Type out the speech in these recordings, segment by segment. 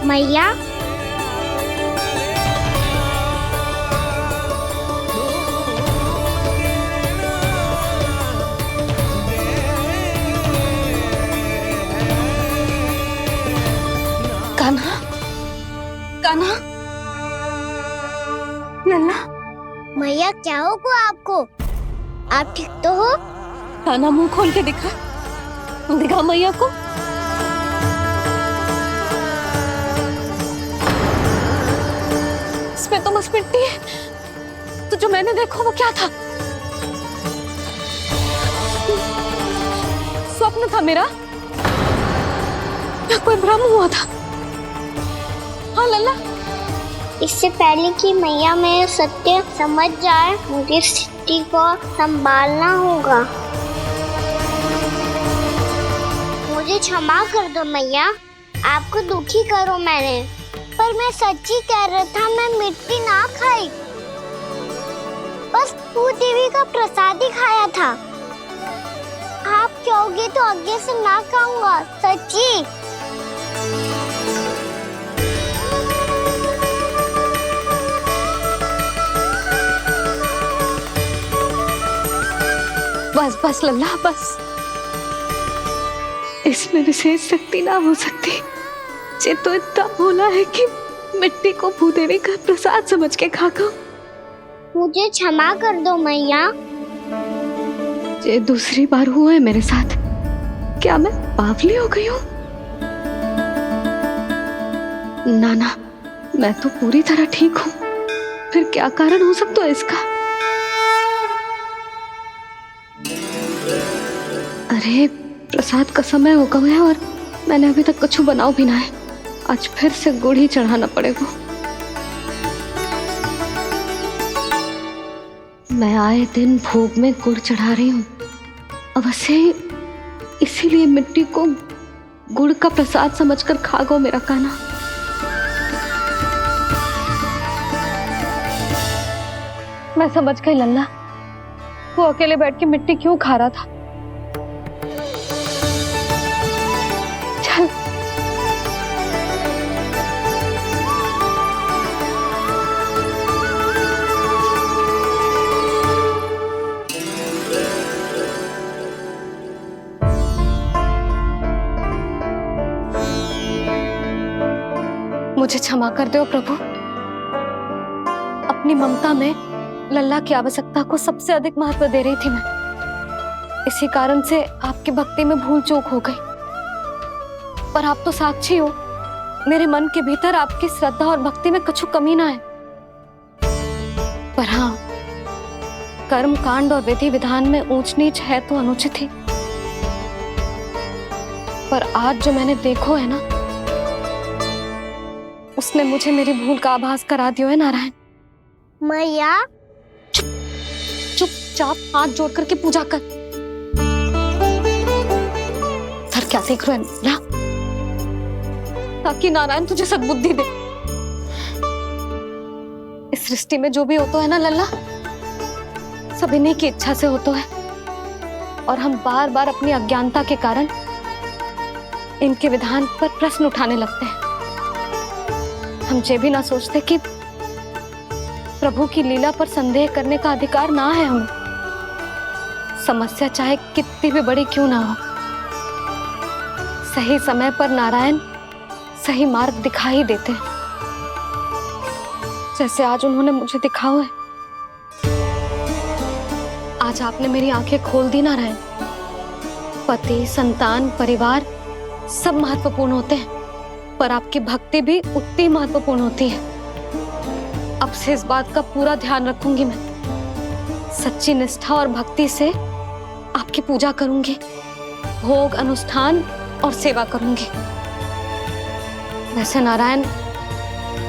मैया, कान्हा, कान्हा, लल्ला। मैया क्या हुआ आपको? आप ठीक तो हो? कान्हा मुंह खोल के दिखा, दिखा मैया को। इसमें तो बस मिट्टी है, तो जो मैंने देखा वो क्या था? स्वप्न था मेरा या कोई भ्रम हुआ था? हाँ लल्ला, इससे पहले कि मैया मैं सत्य समझ जाए, मुझे स्थिति को संभालना होगा। मुझे क्षमा कर दो मैया, आपको दुखी करो मैंने, पर मैं सच्ची कह रहा था, मैं मिट्टी ना खाई, बस तू देवी का प्रसाद ही खाया था। आप कहोगे तो आगे से ना खाऊंगा, सच्ची। बस बस लल्ला, बस। इसमें विशेष शक्ति ना हो सकती। ये तो इतना भोला है कि मिट्टी को भूदेवी का प्रसाद समझ के खागा। मुझे क्षमा कर दो मैया। ये दूसरी बार हुआ है मेरे साथ। क्या मैं बावली हो गई हूँ? ना ना, मैं तो पूरी तरह ठीक हूँ। फिर क्या कारण हो सकता है इसका? अरे प्रसाद का समय हो गया है और मैंने अभी तक कुछ बनाओ भी ना है। आज फिर से गुड़ ही चढ़ाना पड़ेगा। मैं आए दिन भोग में गुड़ चढ़ा रही हूँ, अवश्य ही इसीलिए मिट्टी को गुड़ का प्रसाद समझकर खा गो मेरा कान्हा। मैं समझ गई लल्ला, वो अकेले बैठ के मिट्टी क्यों खा रहा था। चल मुझे क्षमा कर दो प्रभु। अपनी ममता में लल्ला की आवश्यकता को सबसे अधिक महत्व दे रही थी मैं। इसी कारण से आपकी भक्ति में भूल चूक हो गई। पर आप तो साक्षी हो, मेरे मन के भीतर आपकी श्रद्धा और भक्ति में कुछ कमी ना है। पर हाँ, कर्म कांड और विधि विधान में ऊंच नीच है तो अनुचित ही। पर आज जो मैंने देखो है ना, उसने मुझे मेरी भूल का आभास करा दियो है नारायण। मैया, चुपचाप हाथ जोड़ करके पूजा कर। सर क्या देख रहे हैं ना? ताकि नारायण तुझे सद्बुद्धि दे। इस सृष्टि में जो भी होता है ना लल्ला, सब इन्हीं की इच्छा से होता है। और हम बार बार अपनी अज्ञानता के कारण इनके विधान पर प्रश्न उठाने लगते हैं। हम ये भी ना सोचते कि प्रभु की लीला पर संदेह करने का अधिकार ना है हमें। समस्या चाहे कितनी भी बड़ी क्यों ना हो, सही समय पर नारायण सही मार्ग दिखा ही देते हैं, जैसे आज उन्होंने मुझे दिखाओ है। आज आपने मेरी आंखें खोल दी नारायण। पति, संतान, परिवार सब महत्वपूर्ण होते हैं, पर आपकी भक्ति भी उतनी महत्वपूर्ण होती है। अब से इस बात का पूरा ध्यान रखूंगी मैं। सच्ची निष्ठा और भक्ति से आपकी पूजा करूंगी, भोग, अनुष्ठान और सेवा करूंगी। वैसे नारायण,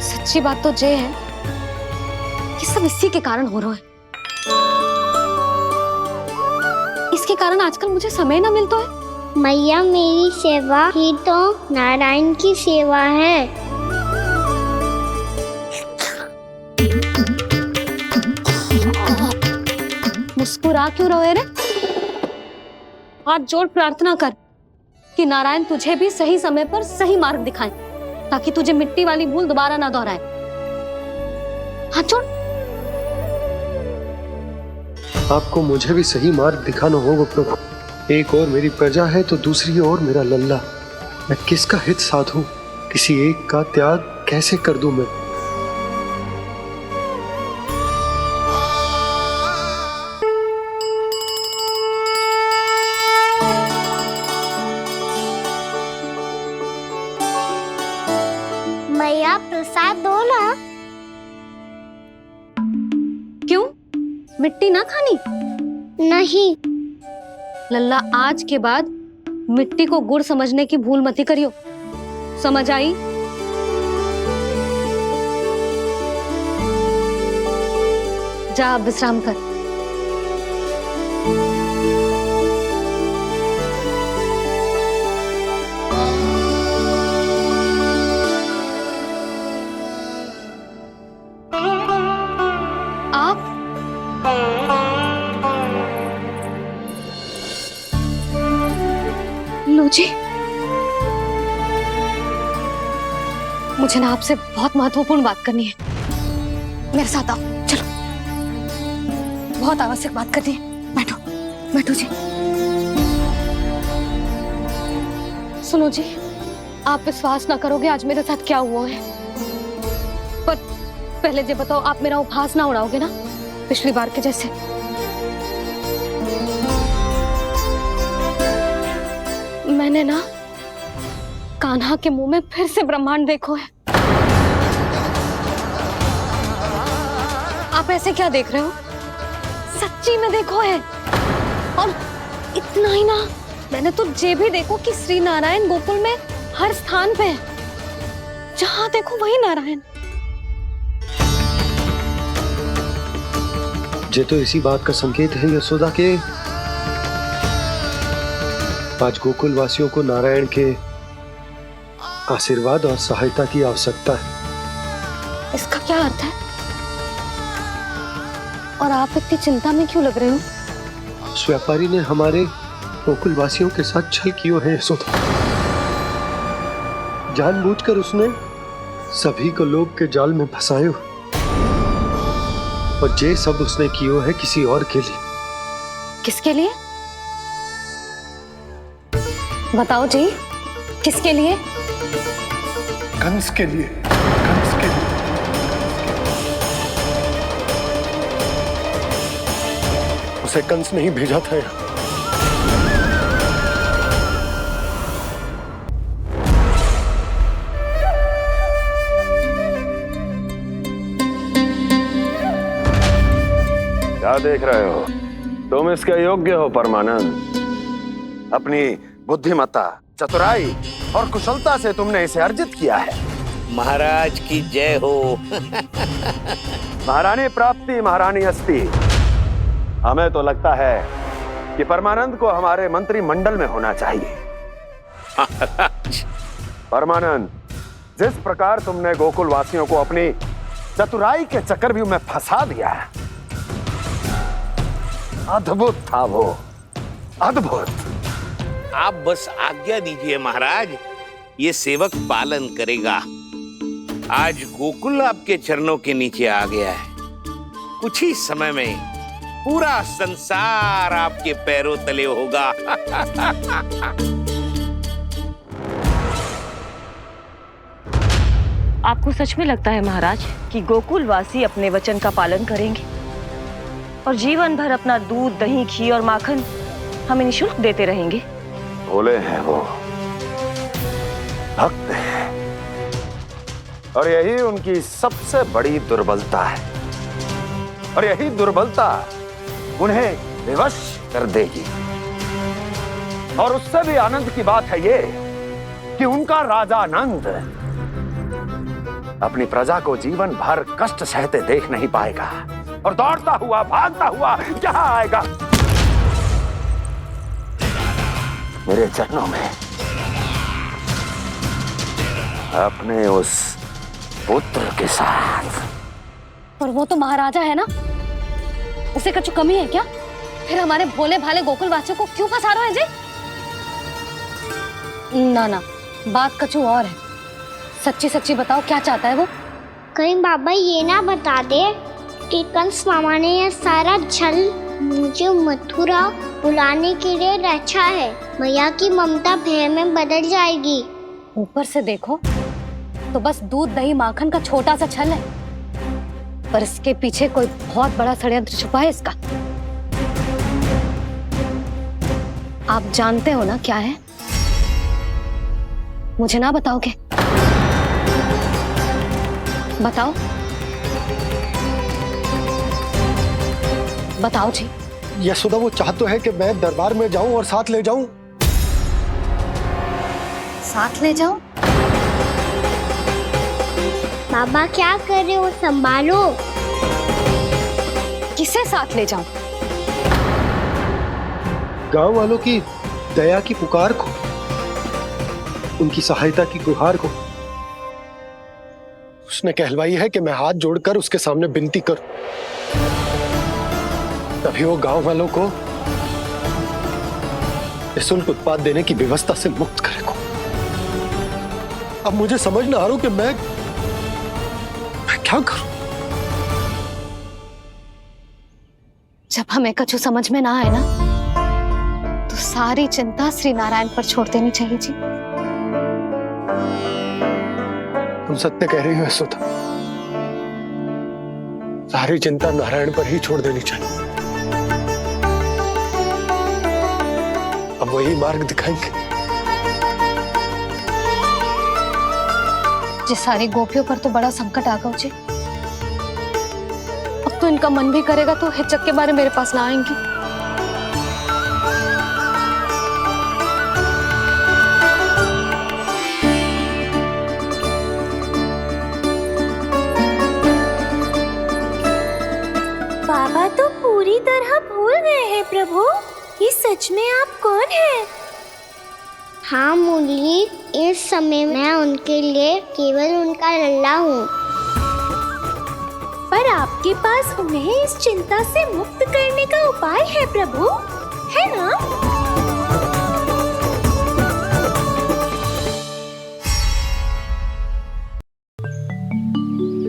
सच्ची बात तो ये है कि सब इसी के कारण हो रहा है। इसके कारण आजकल मुझे समय ना मिलता है। मैया, मेरी सेवा ही तो नारायण की सेवा है। मुस्कुरा क्यों रहे रे? हाथ जोड़ प्रार्थना कर कि नारायण तुझे भी सही समय पर सही मार्ग दिखाएं। ताकि तुझे मिट्टी वाली भूल दोबारा ना दोहराए। हाथ छोड़। आपको मुझे भी सही मार्ग दिखाना होगा प्रभु। एक और मेरी प्रजा है तो दूसरी ओर मेरा लल्ला। मैं किसका हित साधूं? किसी एक का त्याग कैसे कर दूं मैं? मैया प्रसाद दो ना। क्यों? मिट्टी ना खानी? नहीं। लल्ला, आज के बाद मिट्टी को गुड़ समझने की भूल मत करियो। समझ आई? जा अब विश्राम कर। आप लो जी, मुझे ना आपसे बहुत महत्वपूर्ण बात करनी है। मेरे साथ आओ, चलो। बहुत आवश्यक बात करनी है। बैठो, बैठो जी। सुनो जी, आप विश्वास ना करोगे आज मेरे साथ क्या हुआ है। पर पहले ये बताओ, आप मेरा उपहास ना उड़ाओगे ना पिछली बार के जैसे? मैंने ना कान्हा के मुंह में फिर से ब्रह्मांड देखो है। आप ऐसे क्या देख रहे हो? सच्ची में देखो है। और इतना ही ना, मैंने तो ये भी देखो कि श्री नारायण गोकुल में हर स्थान पे है। जहां देखो वही नारायण। ये तो इसी बात का संकेत है यशोदा के आज गोकुल वासियों को नारायण के आशीर्वाद और सहायता की आवश्यकता है। इसका क्या अर्थ है? और आप इतनी चिंता में क्यों लग रहे हो? उस व्यापारी ने हमारे गोकुल वासियों के साथ छल किया है यशोदा। जानबूझकर उसने सभी को लोभ के जाल में फंसायो। और ये सब उसने किया है किसी और के लिए। किसके लिए? बताओ जी, किसके लिए? कंस के लिए। कंस के लिए। उसे कंस नहीं भेजा था यहाँ। क्या देख रहे हो? तुम इसके योग्य हो परमानंद। अपनी बुद्धिमत्ता, चतुराई और कुशलता से तुमने इसे अर्जित किया है। महाराज की जय हो। महारानी प्राप्ति महारानी अस्ति। हमें तो लगता है कि परमानंद को हमारे मंत्रिमंडल में होना चाहिए। परमानंद, जिस प्रकार तुमने गोकुल वासियों को अपनी चतुराई के चक्रव्यूह में फंसा दिया है, अद्भुत था वो, अद्भुत। आप बस आज्ञा दीजिए महाराज, ये सेवक पालन करेगा। आज गोकुल आपके चरणों के नीचे आ गया है। कुछ ही समय में पूरा संसार आपके पैरों तले होगा। आपको सच में लगता है महाराज कि गोकुलवासी अपने वचन का पालन करेंगे और जीवन भर अपना दूध, दही, घी और माखन हमें निःशुल्क देते रहेंगे? भोले हैं वो, भक्त हैं, और यही उनकी सबसे बड़ी दुर्बलता है। और यही दुर्बलता उन्हें विवश कर देगी। और उससे भी आनंद की बात है ये कि उनका राजा नंद अपनी प्रजा को जीवन भर कष्ट सहते देख नहीं पाएगा और दौड़ता हुआ, भागता हुआ यहाँ आएगा मेरे चरणों में, अपने उस पुत्र के साथ। पर वो तो महाराजा है ना, उसे कुछ कमी है क्या? फिर हमारे भोले भाले गोकुल वासियों को क्यों फंसा रहे हैं जी? ना ना, बात कछु और है। सच्ची सच्ची बताओ, क्या चाहता है वो? कहीं बाबा ये ना बता दे कि कंस मामा ने यह सारा छल मुझे मथुरा बुलाने के लिए रचा है। मैया की ममता भय में बदल जाएगी। ऊपर से देखो तो बस दूध दही माखन का छोटा सा छल है, पर इसके पीछे कोई बहुत बड़ा षड्यंत्र छुपा है इसका। आप जानते हो ना क्या है? मुझे ना बताओगे? बताओ बताओ जी। यशोदा, वो चाह तो है कि मैं दरबार में जाऊं और साथ ले जाऊं। साथ ले जाओ? बाबा क्या कर रहे हो, संभालो। किसे साथ ले जाऊं? गांव वालों की दया की पुकार को, उनकी सहायता की गुहार को। उसने कहलवाई है कि मैं हाथ जोड़कर उसके सामने विनती करूं, तभी वो गांव वालों को निःशुल्क उत्पाद देने की व्यवस्था से मुक्त करेगा। अब मुझे समझ ना आ रहा कि मैं क्या करूं। जब हमें कछु समझ में ना आए ना, तो सारी चिंता श्री नारायण पर छोड़ देनी चाहिए जी। तुम सत्य कह रही हो यशोदा, सारी चिंता नारायण पर ही छोड़ देनी चाहिए। अब वही मार्ग दिखाएंगे। जी सारी गोपियों पर तो बड़ा संकट आ गया जी। अब तो इनका मन भी करेगा तो हिचक के बारे मेरे पास ना आएंगी। बाबा तो पूरी तरह भूल गए हैं प्रभु, ये सच में आप कौन हैं? हाँ मुरली, इस समय मैं उनके लिए केवल उनका लल्ला हूँ। पर आपके पास उन्हें इस चिंता से मुक्त करने का उपाय है प्रभु, है ना?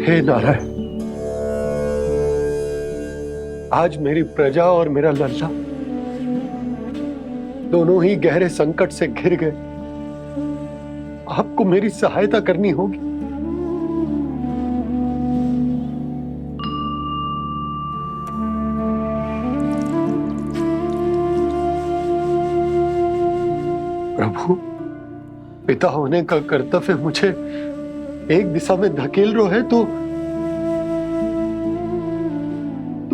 हे नारायण, आज मेरी प्रजा और मेरा लल्ला दोनों ही गहरे संकट से घिर गए। आपको मेरी सहायता करनी होगी। प्रभु, पिता होने का कर्तव्य मुझे एक दिशा में धकेल रहा है तो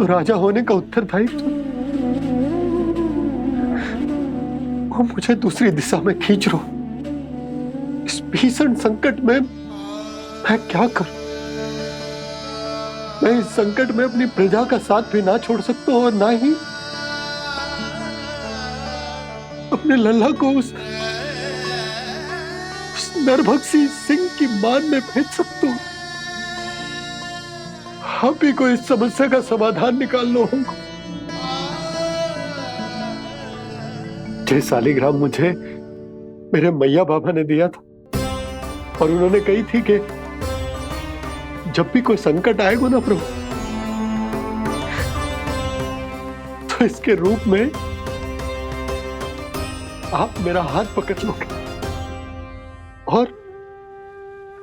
राजा होने का उत्तरदायित्व वो मुझे दूसरी दिशा में खींच रहा। इस भीषण संकट में मैं क्या करूं? मैं इस संकट में अपनी प्रजा का साथ भी ना छोड़ सकता हूं और ना ही अपने लल्ला को उस नरभक्षी सिंह की मान में भेज सकता हूं। आप ही को इस समस्या का समाधान निकालना होगा। जे शालिग्राम मुझे मेरे मैया बाबा ने दिया था और उन्होंने कही थी कि जब भी कोई संकट आएगा ना प्रभु, तो इसके रूप में आप मेरा हाथ पकड़ लोगे और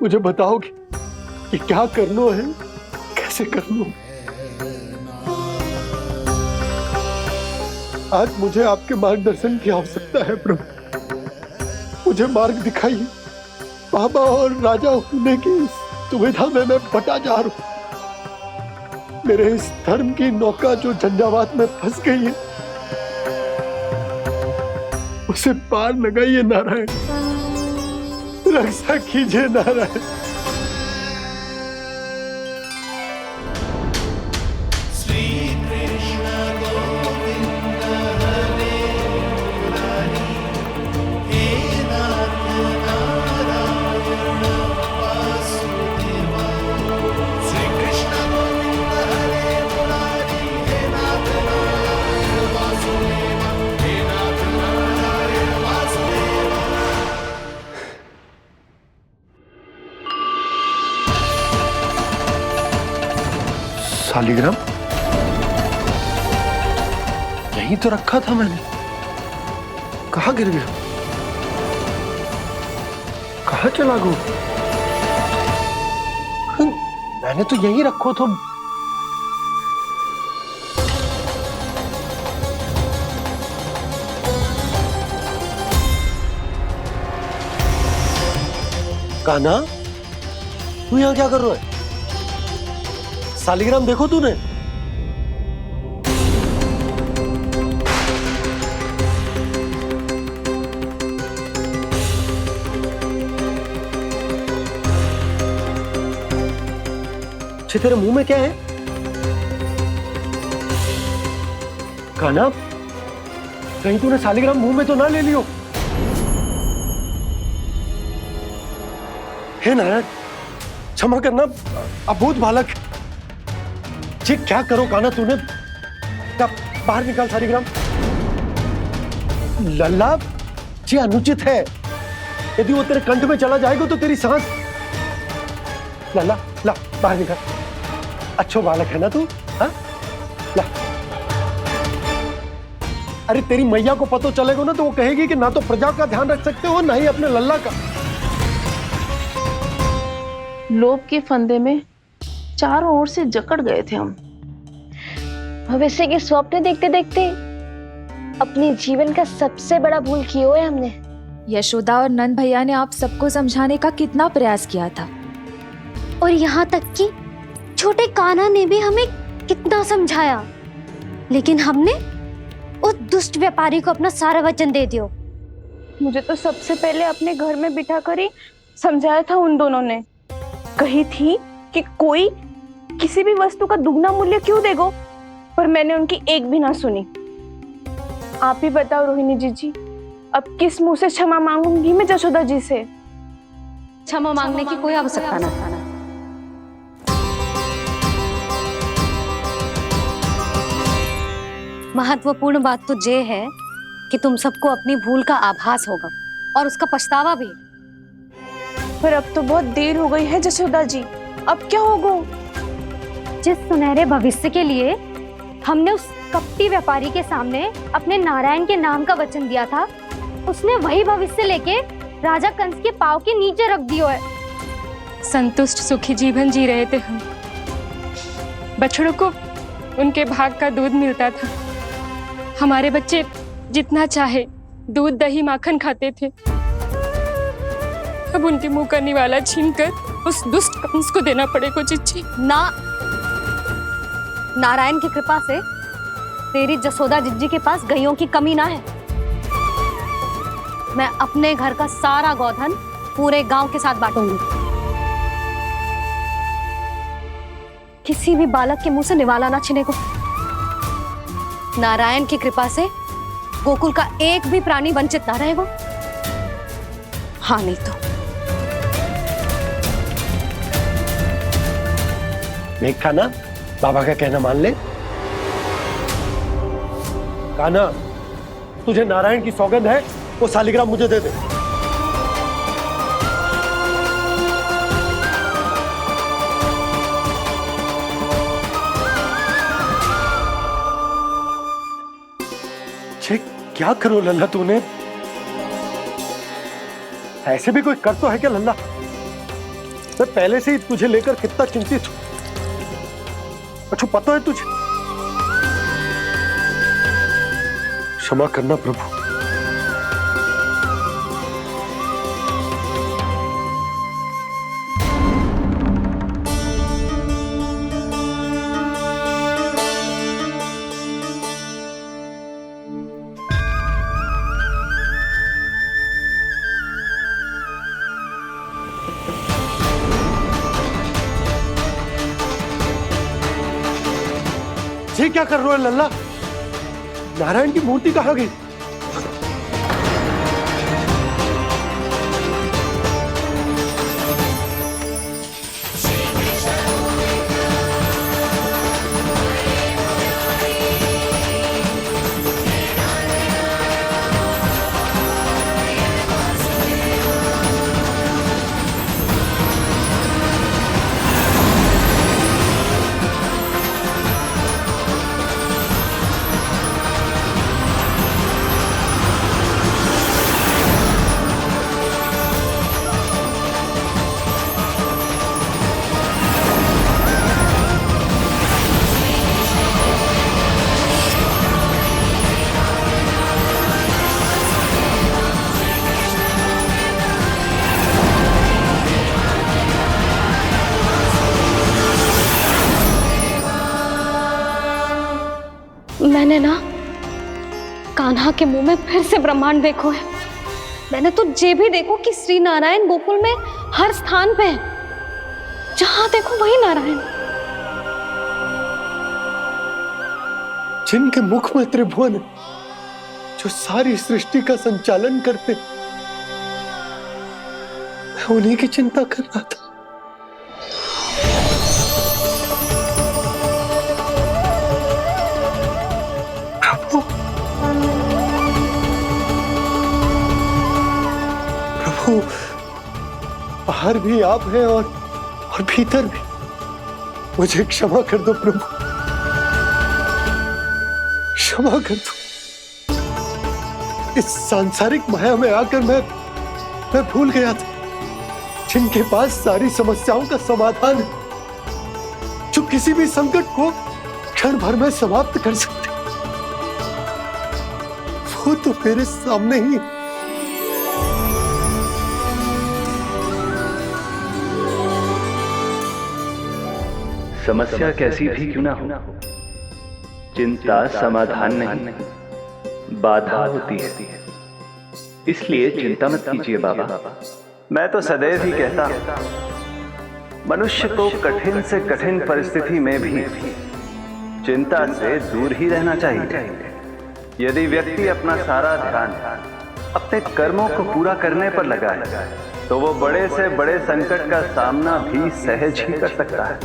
मुझे बताओगे कि क्या करना है, कैसे करना है। आज मुझे आपके मार्गदर्शन की आवश्यकता है प्रभु। मुझे मार्ग दिखाइए। बाबा और राजा होने की दुविधा में मैं बटा जा रहा हूं। मेरे इस धर्म की नौका जो झंझावात में फंस गई है, उसे पार लगाइए नारायण, रक्षा कीजिए नारायण। सालिग्राम यहीं तो रखा था मैंने, कहाँ गिर गया, कहाँ चला गया? मैंने तो यहीं रखो तो। कान्हा, तू यहाँ क्या कर रहा है? सालिग्राम देखो तूने? अच्छे, तेरे मुंह में क्या है? कान्हा, कहीं तूने सालिग्राम मुंह में तो ना ले लियो? हे नारायण, क्षमा करना, अबोध बालक। जी क्या करो कान्हा तूने? क्या बाहर निकाल सालिग्राम। लल्ला, जी अनुचित है। यदि वो तेरे कंठ में चला जाएगा तो तेरी सांस। लल्ला, ला बाहर निकाल। अच्छो बालक है ना तू? हाँ, ला। अरे तेरी मैया को पता चलेगा ना तो वो कहेगी कि ना तो प्रजा का ध्यान रख सकते हो ना ही अपने लल्ला का। लोभ के फंदे में चारों ओर से जकड़ गए थे हम। भविष्य के स्वप्न देखते देखते अपने जीवन का सबसे बड़ा भूल किया है हमने। यशोदा और नंद भैया ने आप सबको समझाने का कितना प्रयास किया था, और यहाँ तक कि छोटे कान्हा ने भी हमें कितना समझाया, लेकिन हमने उस दुष्ट व्यापारी को अपना सारा वचन दे दिया। मुझे तो सबसे पहले अपने घर में बिठा कर ही समझाया था उन दोनों ने। कही थी कि कोई किसी भी वस्तु का दुगना मूल्य क्यों देगो, पर मैंने उनकी एक भी ना सुनी। आप ही बताओ रोहिणी जी, अब किस मुंह से क्षमा मांगूंगी मैं जशोदा जी से? क्षमा मांगने की कोई आवश्यकता ना। महत्वपूर्ण बात तो ये है कि तुम सबको अपनी भूल का आभास होगा और उसका पछतावा भी। पर अब तो बहुत देर हो गई है जशोदा जी, अब क्या होगा? जिस सुनहरे भविष्य के लिए हमने उस कपटी व्यापारी के सामने अपने नारायण के नाम का वचन दिया था, उसने वही भविष्य लेके राजा कंस के पांव के नीचे रख दिया है। संतुष्ट सुखी जीवन जी रहे थे हम। बछड़ों को उनके भाग का दूध मिलता था। हमारे बच्चे जितना चाहे दूध दही माखन खाते थे। अब उनके मुंह का निवाला छीनकर उस दुष्ट कंस को देना पड़ेगा चिच्ची। ना, नारायण की कृपा से तेरी जसोदा जिज्जी के पास गैयों की कमी ना है। मैं अपने घर का सारा गोधन पूरे गांव के साथ बांटूंगी। किसी भी बालक के मुंह से निवाला ना छिने को। नारायण की कृपा से गोकुल का एक भी प्राणी वंचित ना रहेगा। हाँ नहीं तो देख कान्हा, बाबा का कहना मान ले। कान्हा, तुझे नारायण की सौगंध है, वो सालिग्राम मुझे दे दे। छे, क्या करो लल्ला तूने? ऐसे भी कोई कर तो है क्या लल्ला? मैं पहले से ही तुझे लेकर कितना चिंतित हूं। अच्छा पता है तुझे? क्षमा करना प्रभु। ये क्या कर रहे हो लल्ला? नारायण की मूर्ति कहाँ गई? मैंने ना कान्हा के मुंह में फिर से ब्रह्मांड देखो है। मैंने तो ये भी देखो कि श्री नारायण गोकुल में हर स्थान पे है, जहां देखो वही नारायण। जिनके मुख में त्रिभुवन है, जो सारी सृष्टि का संचालन करते, मैं उन्हीं की चिंता कर रहा था। प्रभु, प्रभु, बाहर भी आप हैं और भीतर भी। मुझे क्षमा कर दो प्रभु, क्षमा कर दो। इस सांसारिक माया में आकर मैं भूल गया था जिनके पास सारी समस्याओं का समाधान है, जो किसी भी संकट को क्षण भर में समाप्त कर सकते, वो तो मेरे सामने ही। समस्या कैसी भी क्यों ना हो, चिंता समाधान नहीं, बाधा होती है। इसलिए चिंता मत कीजिए बाबा। मैं तो सदैव ही कहता हूं, मनुष्य को कठिन से कठिन परिस्थिति में भी चिंता से दूर ही रहना चाहिए। यदि व्यक्ति अपना सारा ध्यान अपने कर्मों को पूरा करने पर लगाए, तो वो बड़े से बड़े संकट का सामना भी सहज ही कर सकता है।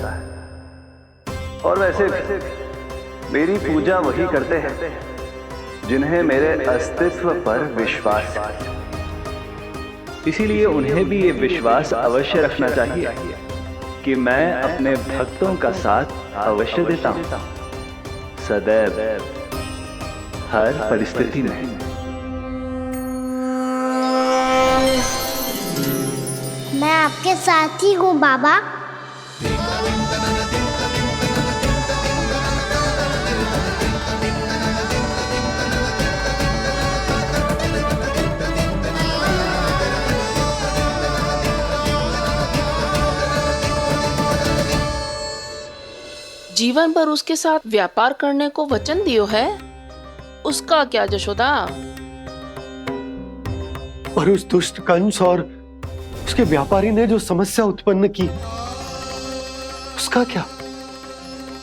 और वैसे भी मेरी पूजा वही करते हैं जिन्हें मेरे अस्तित्व पर विश्वास है। इसीलिए उन्हें भी ये विश्वास अवश्य रखना चाहिए कि मैं अपने भक्तों का साथ अवश्य देता हूं, सदैव, हर परिस्थिति में। मैं आपके साथ ही हूँ बाबा। जीवन भर उसके साथ व्यापार करने को वचन दियो है, उसका क्या जशोदा? और उस दुष्ट कंस और उसके व्यापारी ने जो समस्या उत्पन्न की, उसका क्या?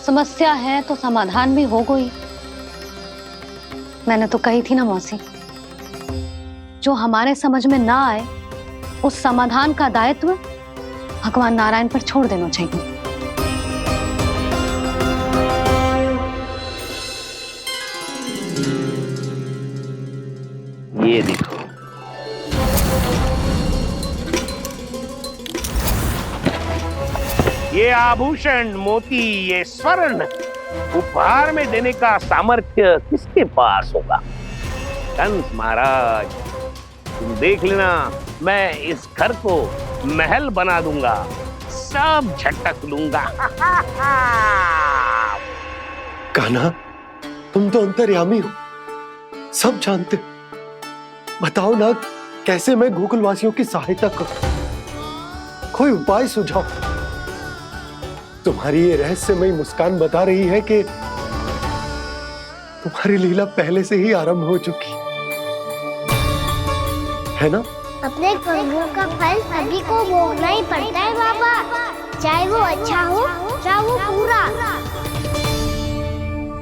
समस्या है तो समाधान भी हो गई। मैंने तो कही थी ना मौसी, जो हमारे समझ में ना आए उस समाधान का दायित्व भगवान नारायण पर छोड़ देना चाहिए। ये देखो, ये आभूषण, मोती, ये स्वर्ण उपहार में देने का सामर्थ्य किसके पास होगा? कंस महाराज, तुम देख लेना, मैं इस घर को महल बना दूंगा, सब झटक लूंगा। कान्हा, तुम तो अंतर्यामी हो, सब जानते। बताओ ना, कैसे मैं गोकुलवासियों की सहायता करूं? कोई उपाय सुझाओ। तुम्हारी ये रहस्यमयी मुस्कान बता रही है कि तुम्हारी लीला पहले से ही आरंभ हो चुकी है ना? अपने कर्मों का फल सभी को भोगना ही पड़ता है बाबा, चाहे वो अच्छा हो चाहे वो बुरा।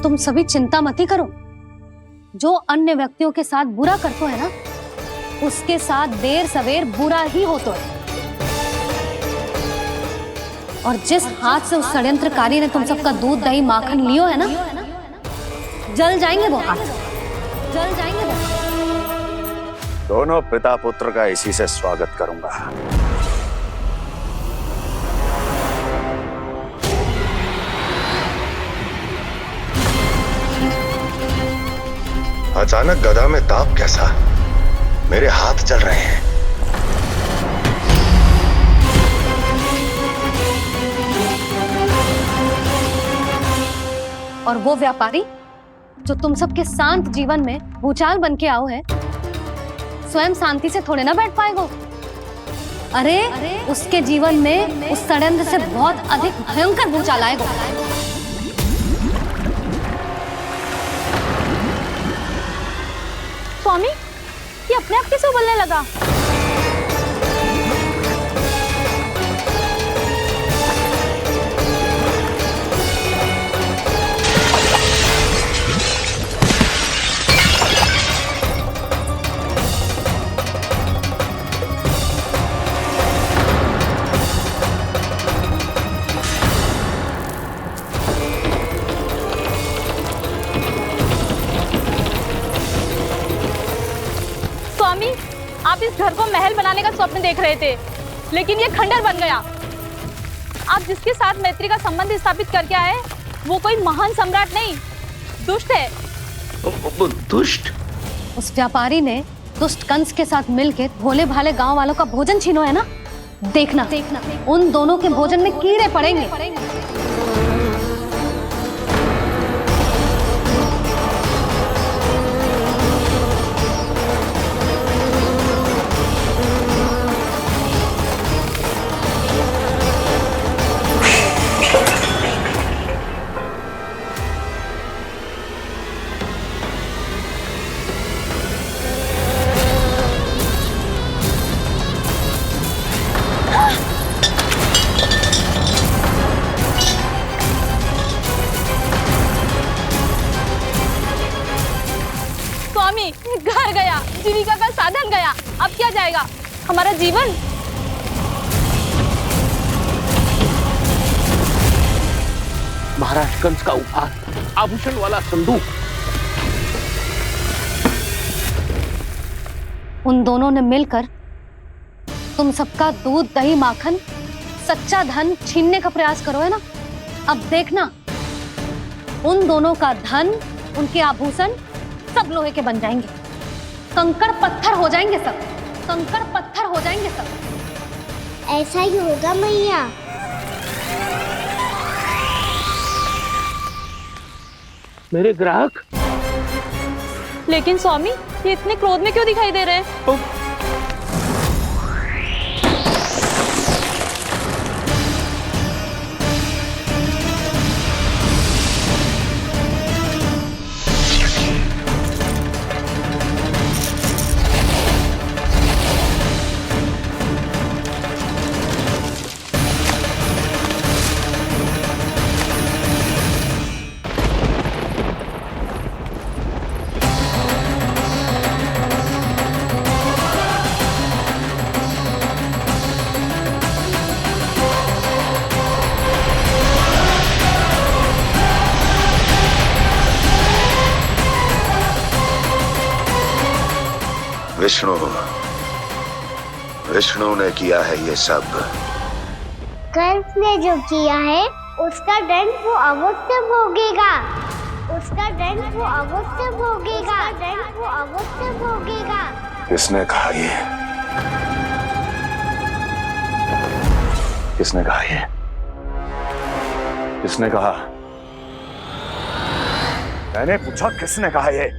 तुम सभी चिंता मत ही करो। जो अन्य व्यक्तियों के साथ बुरा करते है ना, उसके साथ देर सवेर बुरा ही होता है। और जिस हाथ से उस षड्यंत्रकारी ने तुम सबका दूध दही माखन लियो है ना, जल जाएंगे वो हाथ, जल जाएंगे वो। दोनों पिता पुत्र का इसी से स्वागत करूंगा। अचानक गदा में ताप कैसा? मेरे हाथ जल रहे हैं। और वो व्यापारी जो तुम सबके शांत जीवन में भूचाल बन के आओ है, स्वयं शांति से थोड़े ना बैठ पाएगा। अरे उसके जीवन में उस षड्यंत्र से बहुत अधिक भयंकर भूचाल आएगा। स्वामी, ये अपने आप कैसे बोलने लगा? स्वामी, आप इस घर को महल बनाने का स्वप्न देख रहे थे, लेकिन ये खंडर बन गया। आप जिसके साथ मैत्री का संबंध स्थापित करके आए, वो कोई महान सम्राट नहीं, दुष्ट है। दुष्ट? उस व्यापारी ने दुष्ट कंस के साथ मिलकर भोले भाले गांव वालों का भोजन छीनो है ना। देखना उन दोनों के भोजन में कीड़े पड़ेंगे। स्वामी, घर गया, जीविका का साधन गया, अब क्या जाएगा हमारा जीवन? महाराज कंस का उपहार, आभूषण वाला संदूक। उन दोनों ने मिलकर तुम सबका दूध दही माखन सच्चा धन छीनने का प्रयास करो है ना। अब देखना उन दोनों का धन, उनके आभूषण सब लोहे के बन जाएंगे, कंकड़ पत्थर हो जाएंगे सब, कंकड़ पत्थर हो जाएंगे सब। ऐसा ही होगा मैया। मेरे ग्राहक? लेकिन स्वामी, ये इतने क्रोध में क्यों दिखाई दे रहे हैं? विष्णु ने किया है ये सब। कंस ने जो किया है उसका दंड वो अवश्य भोगेगा, उसका दंड वो अवश्य भोगेगा, दंड वो अवश्य भोगेगा। किसने कहा ये? किसने कहा ये? किसने कहा? मैंने पूछा किसने कहा ये?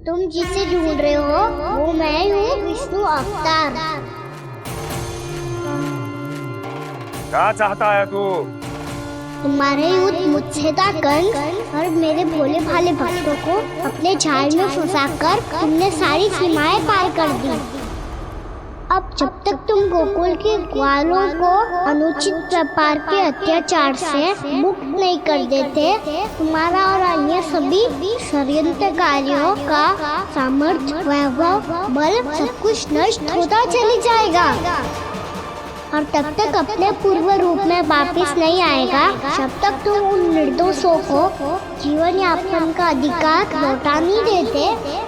तुम जिसे ढूंढ रहे हो वो मैं हूँ, विष्णु अवतार। क्या चाहता है तू? तुम्हारे युद्ध मुझसे था कंस, और मेरे भोले भाले भक्तों को अपने जाल में फंसाकर तुमने सारी सीमाएं पार कर दी। अब जब तक तुम गोकुल के ग्वालों को अनुचित प्रकार के अत्याचार से मुक्त नहीं कर देते, तुम्हारा और अन्य सभी षड्यंत्रकारियों का सामर्थ्य, वैभव, बल सब कुछ नष्ट होता चली जाएगा, और तब तक अपने पूर्व रूप में वापस नहीं आएगा जब तक तुम उन निर्दोषों को जीवन यापन का अधिकार लौटा नहीं देते।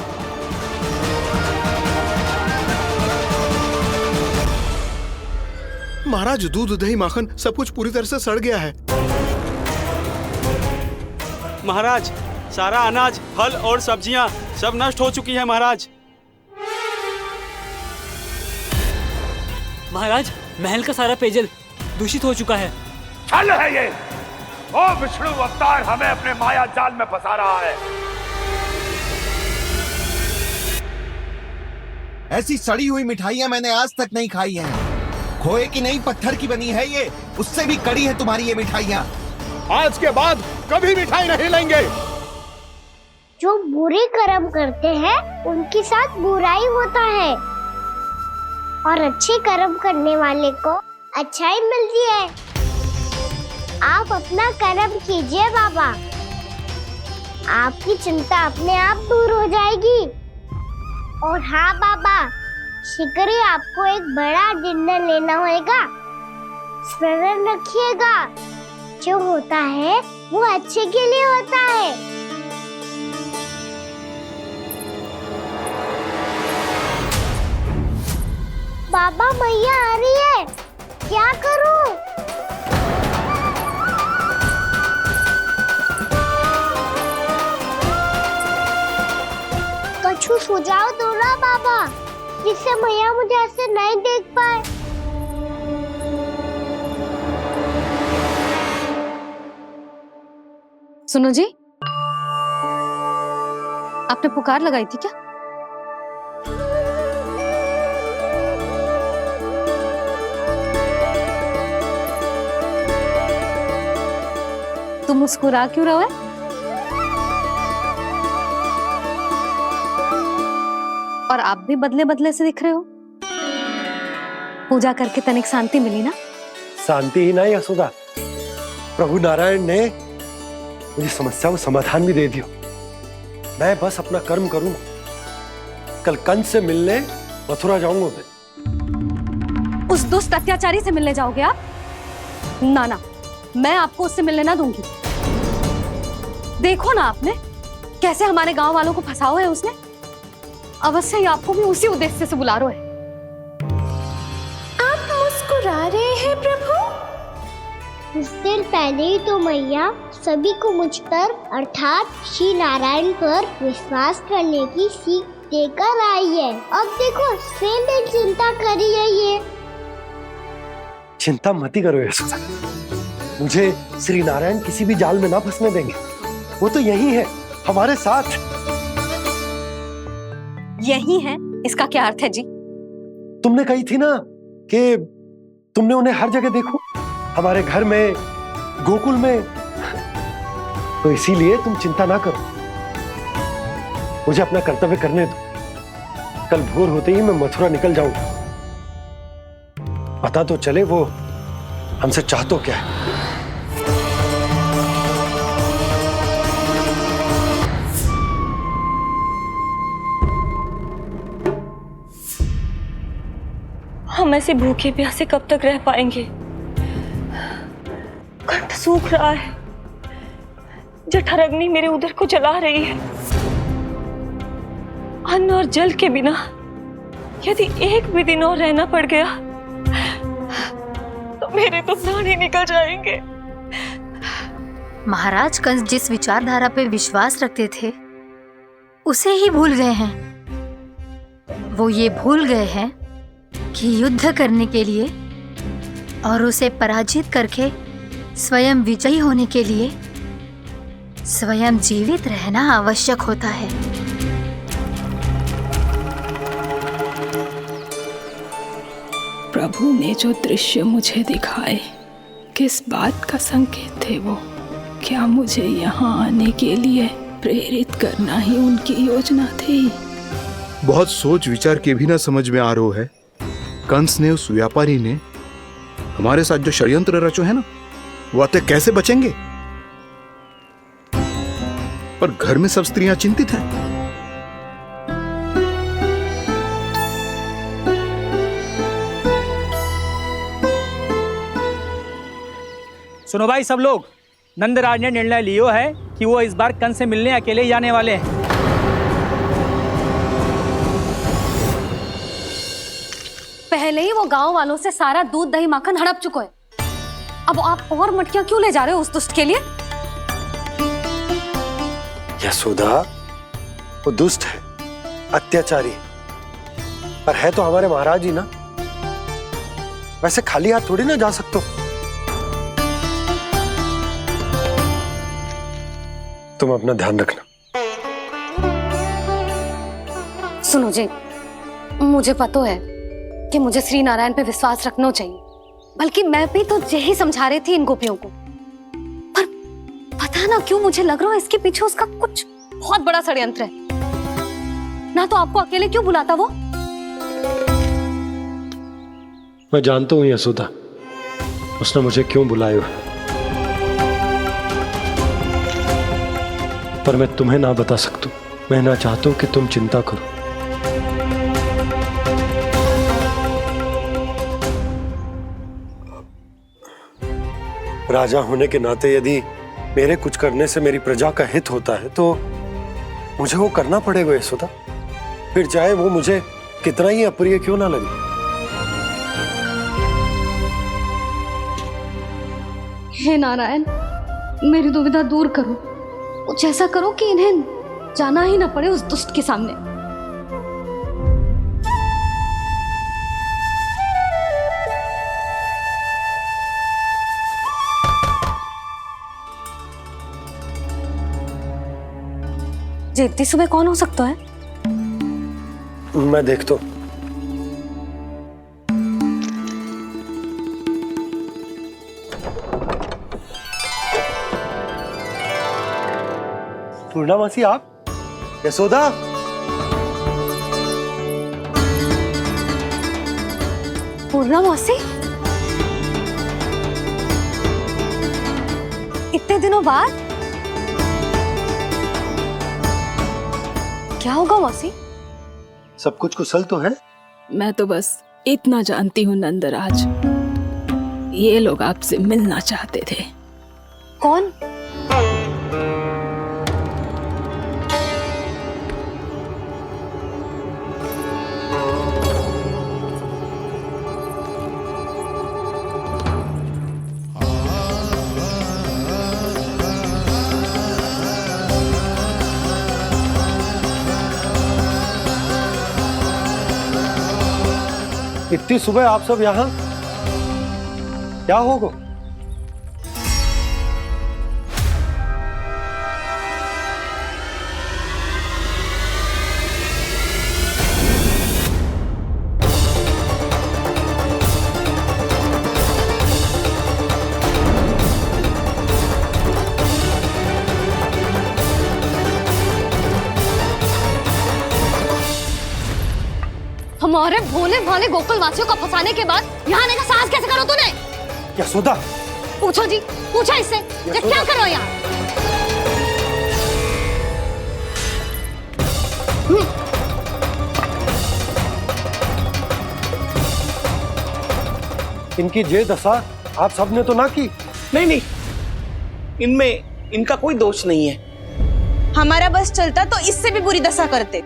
महाराज, दूध दही माखन सब कुछ पूरी तरह से सड़ गया है। महाराज, सारा अनाज, फल और सब्जियां सब नष्ट हो चुकी है महाराज। महाराज, महल का सारा पेयजल दूषित हो चुका है। छल है ये। ओ विष्णु अवतार हमें अपने माया जाल में फंसा रहा है। ऐसी सड़ी हुई मिठाइयां मैंने आज तक नहीं खाई हैं। खोए की नहीं, पत्थर की बनी है ये, उससे भी कड़ी है तुम्हारी ये मिठाइयां। आज के बाद कभी मिठाई नहीं लेंगे। जो बुरे कर्म करते हैं उनके साथ बुराई होता है और अच्छे कर्म करने वाले को अच्छाई मिलती है। आप अपना कर्म कीजिए बाबा, आपकी चिंता अपने आप दूर हो जाएगी। और हाँ बाबा, शीघ्र ही आपको एक बड़ा डिनर लेना होगा। स्मरण रखिएगा, जो होता है वो अच्छे के लिए होता है। बाबा मैया आ रही है, क्या करूं? कुछ सुझाव दो ना बाबा, जिससे मैया मुझे ऐसे नहीं देख पाए। सुनो जी, आपने पुकार लगाई थी क्या? तुम मुस्कुरा क्यों रहे हो? और आप भी बदले बदले से दिख रहे हो। पूजा करके तनिक शांति मिली ना? शांति ही नहीं यशोदा, प्रभु नारायण ने मुझे समस्या को समाधान भी दे दिया। मैं बस अपना कर्म करूंगा। कल कंस से मिलने मथुरा जाऊंगा मैं। उस दुष्ट अत्याचारी से मिलने जाओगे आप? ना ना, मैं आपको उससे मिलने ना दूंगी। देखो ना आपने कैसे हमारे गांव वालों को फंसाओ है उसने। अवश्य ही आपको भी उसी उद्देश्य से बुला रहा है। आप मुस्कुरा रहे हैं प्रभु? कुछ देर पहले ही तो मैया सभी को मुझ पर अर्थात श्री नारायण पर विश्वास करने की सीख देकर आई है। अब देखो स्वयं भी चिंता करी है ये। चिंता मत करो यशोदा, मुझे श्री नारायण किसी भी जाल में ना फंसने देंगे। वो तो यही है हमारे साथ। यही है, इसका क्या अर्थ है जी? तुमने कही थी ना कि तुमने उन्हें हर जगह देखो, हमारे घर में, गोकुल में। तो इसीलिए तुम चिंता ना करो, मुझे अपना कर्तव्य करने दो। कल भोर होते ही मैं मथुरा निकल जाऊंगा। पता तो चले वो हमसे चाहतो क्या है। हम ऐसे भूखे प्यासे कब तक रह पाएंगे? कंठ सूख रहा है, जठराग्नि मेरे उदर को जला रही है। अन्न और जल के बिना यदि एक भी दिन और रहना पड़ गया तो मेरे तो प्राण ही निकल जाएंगे। महाराज कंस जिस विचारधारा पे विश्वास रखते थे उसे ही भूल गए हैं। वो ये भूल गए हैं कि युद्ध करने के लिए और उसे पराजित करके स्वयं विजयी होने के लिए स्वयं जीवित रहना आवश्यक होता है। प्रभु ने जो दृश्य मुझे दिखाए, किस बात का संकेत थे वो? क्या मुझे यहाँ आने के लिए प्रेरित करना ही उनकी योजना थी? बहुत सोच विचार के भी ना समझ में आ रहा है। कंस ने, उस व्यापारी ने हमारे साथ जो षड्यंत्र रचो है ना, वो आते कैसे बचेंगे? पर घर में सब स्त्रियां चिंतित हैं। सुनो भाई सब लोग, नंदराज ने निर्णय लियो है कि वो इस बार कंस से मिलने अकेले ही जाने वाले हैं। पहले ही वो गांव वालों से सारा दूध दही माखन हड़प चुका है। अब आप और मटकियां क्यों ले जा रहे हो उस दुष्ट के लिए? यशोदा, वो दुष्ट है, अत्याचारी, पर है तो हमारे महाराज ही ना। वैसे खाली हाथ थोड़ी ना जा सकते हो। तुम अपना ध्यान रखना। सुनो जी, मुझे पता है कि मुझे श्री नारायण पे विश्वास रखना चाहिए, बल्कि मैं भी तो यही समझा रही थी इन गोपियों को। पर पता ना क्यों मुझे लग रहा है इसके पीछे उसका कुछ बहुत बड़ा षड्यंत्र है। ना तो आपको अकेले क्यों बुलाता वो? मैं जानता हूँ यशोदा, उसने मुझे क्यों बुलाया, पर मैं तुम्हें ना बता सकता। मैं ना चाहता हूं कि तुम चिंता करो। राजा होने के नाते यदि मेरे कुछ करने से मेरी प्रजा का हित होता है तो मुझे वो करना पड़ेगा यशोदा, फिर चाहे वो मुझे कितना ही अप्रिय क्यों ना लगे। हे नारायण, मेरी दुविधा दूर करो। कुछ ऐसा करो कि इन्हें जाना ही ना पड़े उस दुष्ट के सामने। जी इतनी सुबह कौन हो सकता है? मैं देखता हूं। पूर्णामासी आप? यशोदा? पूर्णामासी? इतने दिनों बाद? क्या होगा मौसी? सब कुछ कुशल तो है? मैं तो बस इतना जानती हूँ नंदराज, ये लोग आपसे मिलना चाहते थे। कौन? इतनी सुबह आप सब यहाँ? क्या होगा? हमारे भोले भाले गोकुल वासियों को फंसाने के बाद यहाँ आने का साहस कैसे करो तूने? यशोदा! पूछो जी, पूछो इससे, ये क्या करो यहाँ? इनकी ये दशा आप सबने तो ना की? नहीं नहीं, इनमें इनका कोई दोष नहीं है। हमारा बस चलता तो इससे भी बुरी दशा करते।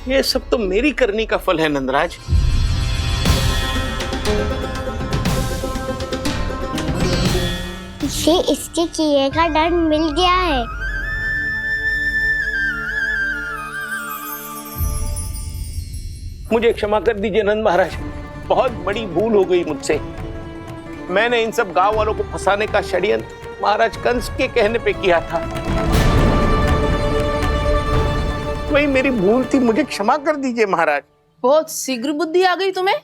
ये सब तो मेरी करनी का फल है नंदराज। इसे इसके किए का डर मिल गया है। मुझे क्षमा कर दीजिए नंद महाराज, बहुत बड़ी भूल हो गई मुझसे। मैंने इन सब गांव वालों को फंसाने का षड्यंत्र महाराज कंस के कहने पे किया था। वही मेरी भूल थी, मुझे क्षमा कर दीजिए महाराज। बहुत शीघ्र बुद्धि आ गई तुम्हें।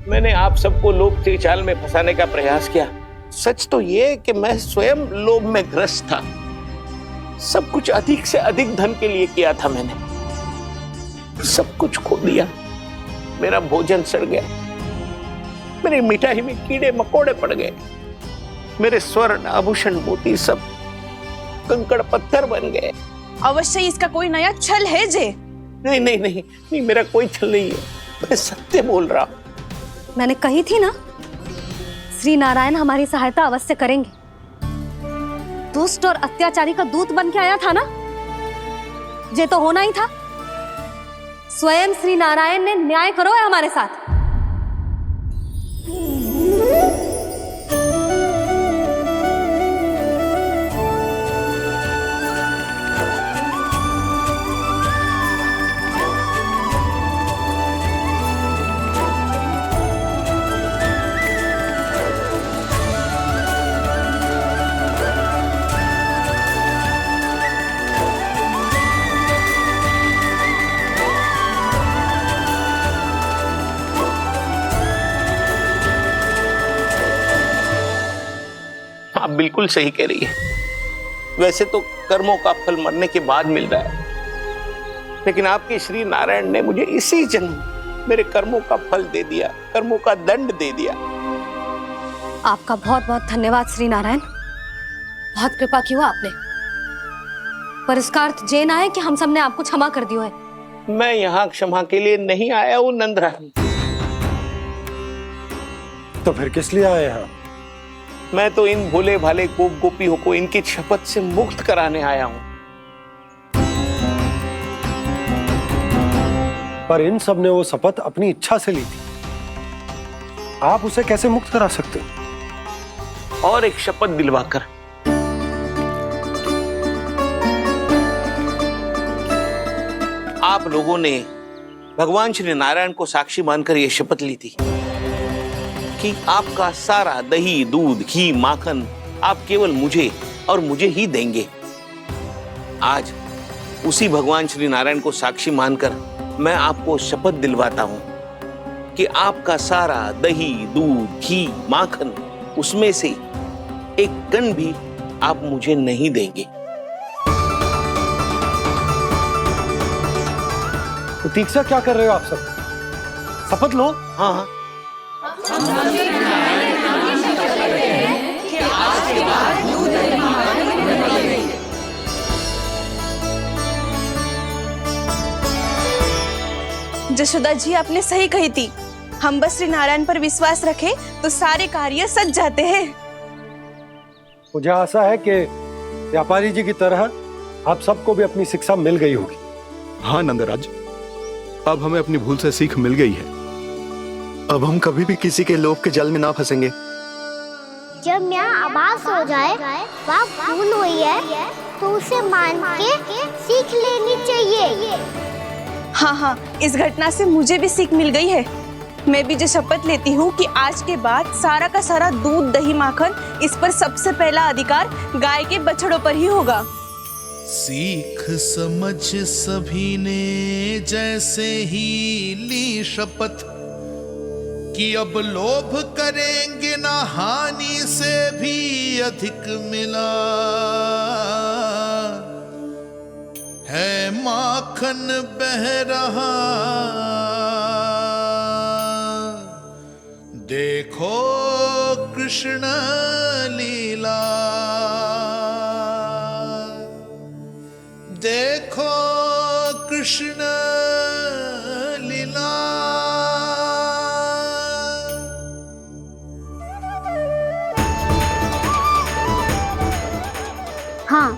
मैंने आप सबको लोभ के जाल में फंसाने का प्रयास किया। सच तो ये कि मैं स्वयं लोभ में ग्रस्त था। सब कुछ अधिक से अधिक धन के लिए किया था मैंने। सब कुछ खो दिया। मेरा भोजन सड़ गया, मेरी मिठाई में कीड़े मकोड़े पड़ गए, मेरे स्वर्ण आभूषण मोती सब कंकड़ पत्थर बन गए। अवश्य इसका कोई नया छल है जे। नहीं नहीं नहीं नहीं, मेरा कोई छल नहीं है, मैं सत्य बोल रहा हूं। मैंने कही थी ना, श्री नारायण हमारी सहायता अवश्य करेंगे। दुष्ट और अत्याचारी का दूत बन के आया था ना, ये तो होना ही था। स्वयं श्री नारायण ने न्याय करो है हमारे साथ। आप बिल्कुल सही कह रही है। वैसे तो कर्मों का फल मरने के बाद मिल रहा है, लेकिन आपके श्री नारायण ने मुझे इसी जन्म मेरे कर्मों का फल दे दिया, कर्मों का दंड दे दिया। आपका बहुत बहुत धन्यवाद श्री नारायण, बहुत कृपा की हो आपने। पर इसका अर्थ ये ना है कि हम सबने आपको क्षमा कर दिया है। मैं यहाँ क्षमा के लिए नहीं आया हूँ नंदरानी। तो फिर किस लिए आए हैं? मैं तो इन भोले भाले गोप गोपियों को इनकी शपथ से मुक्त कराने आया हूँ। पर इन सब ने वो शपथ अपनी इच्छा से ली थी, आप उसे कैसे मुक्त करा सकते? और एक शपथ दिलवाकर। आप लोगों ने भगवान श्री नारायण को साक्षी मानकर यह शपथ ली थी कि आपका सारा दही, दूध, घी, माखन आप केवल मुझे और मुझे ही देंगे। आज उसी भगवान श्री नारायण को साक्षी मानकर मैं आपको शपथ दिलवाता हूं कि आपका सारा दही, दूध, घी, माखन, उसमें से एक कण भी आप मुझे नहीं देंगे। प्रतीक्षा क्या कर रहे हो आप सब? शपथ लो। हाँ हाँ। जशोदा जी, आपने सही कही थी। हम बस श्री नारायण पर विश्वास रखें तो सारे कार्य सज जाते हैं। मुझे आशा है कि व्यापारी जी की तरह आप सबको भी अपनी शिक्षा मिल गई होगी। हाँ नंदराज, अब हमें अपनी भूल से सीख मिल गई है। अब हम कभी भी किसी के लोभ के जाल में ना फंसेंगे। जब यहाँ आवाज हो जाए वहाँ भूल हुई है तो उसे मान के सीख लेनी चाहिए। हाँ हाँ, इस घटना से मुझे भी सीख मिल गई है। मैं भी जो शपथ लेती हूँ कि आज के बाद सारा का सारा दूध, दही, माखन, इस पर सबसे पहला अधिकार गाय के बछड़ों पर ही होगा। सीख समझ सभी ने जैसे ही ली शपथ कि अब लोभ करेंगे ना हानि से भी अधिक मिला है, माखन बह रहा देखो कृष्ण लीला, देखो कृष्ण लीला। हाँ,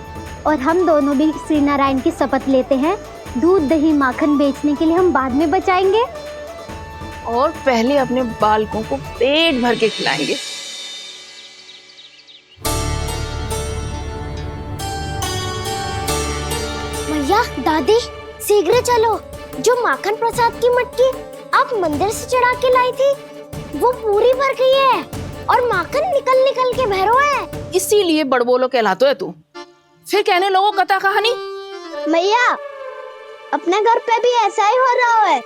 और हम दोनों भी श्री नारायण की शपथ लेते हैं, दूध, दही, माखन बेचने के लिए हम बाद में बचाएंगे और पहले अपने बालकों को पेट भर के खिलाएंगे। भैया, दादी, शीघ्र चलो। जो माखन प्रसाद की मटकी आप मंदिर से चढ़ा के लाई थी वो पूरी भर गई है और माखन निकल निकल के बह रहा है। इसीलिए बड़बोलो कहलाता है तू। फिर कहने लोगों कथा कहानी। भैया, अपने घर पे भी ऐसा ही हो रहा है।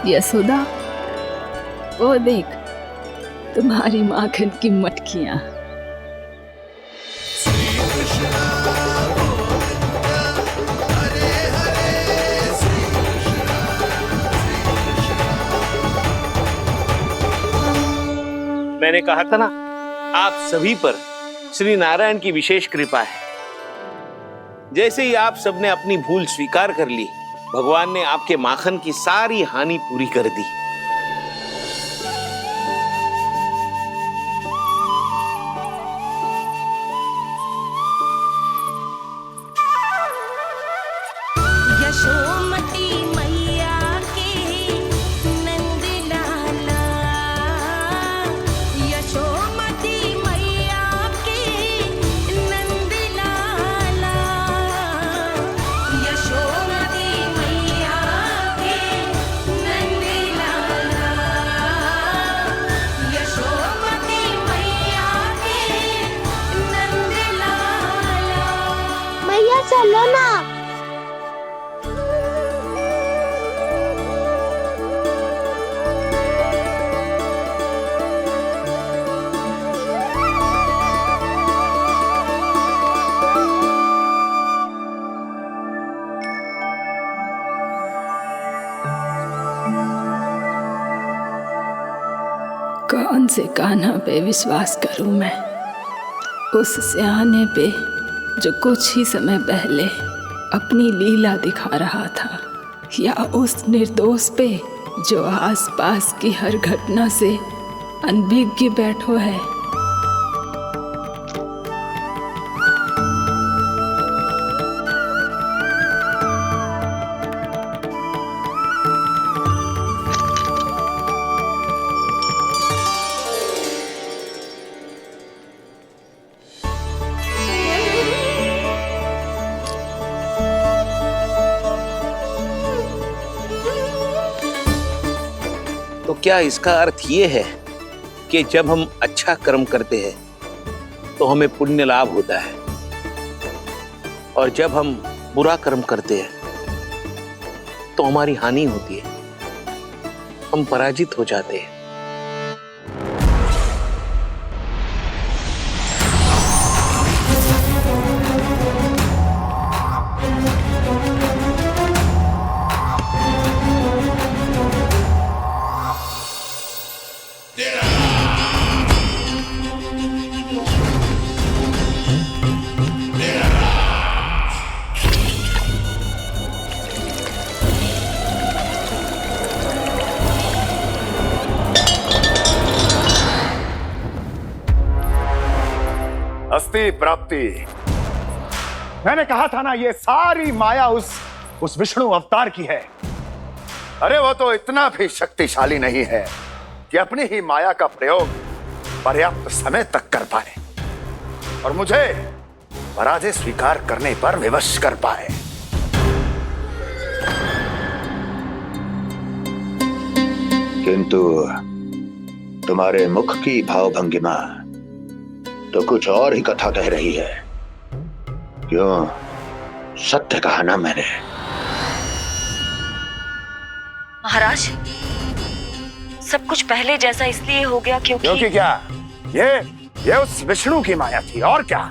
यशोदा, वो देख तुम्हारी माखन की मटकियां। मैंने कहा था ना, आप सभी पर श्री नारायण की विशेष कृपा है। जैसे ही आप सबने अपनी भूल स्वीकार कर ली, भगवान ने आपके माखन की सारी हानि पूरी कर दी। यशोमती मैया के नंद लाला, यशोमती मैया के नंद लाला, यशोमती मैया के नंद लाला, यशोमती मैया के नंद लाला। भैया चलो ना। कौन से कान्हा पे विश्वास करूं मैं? उस सियाने पे जो कुछ ही समय पहले अपनी लीला दिखा रहा था, या उस निर्दोष पे जो आसपास की हर घटना से अनभिज्ञ बैठो है? तो क्या इसका अर्थ ये है कि जब हम अच्छा कर्म करते हैं तो हमें पुण्य लाभ होता है, और जब हम बुरा कर्म करते हैं तो हमारी हानि होती है, हम पराजित हो जाते हैं? अस्ति प्राप्ति। मैंने कहा था ना, ये सारी माया उस विष्णु अवतार की है। अरे वो तो इतना भी शक्तिशाली नहीं है कि अपनी ही माया का प्रयोग पर्याप्त समय तक कर पाए और मुझे पराजय स्वीकार करने पर विवश कर पाए। किंतु तुम्हारे मुख की भावभंगिमा तो कुछ और ही कथा कह रही है। क्यों? सत्य कहा ना मैंने। महाराज, सब कुछ पहले जैसा इसलिए हो गया क्योंकि क्या? ये उस विष्णु की माया थी, और क्या?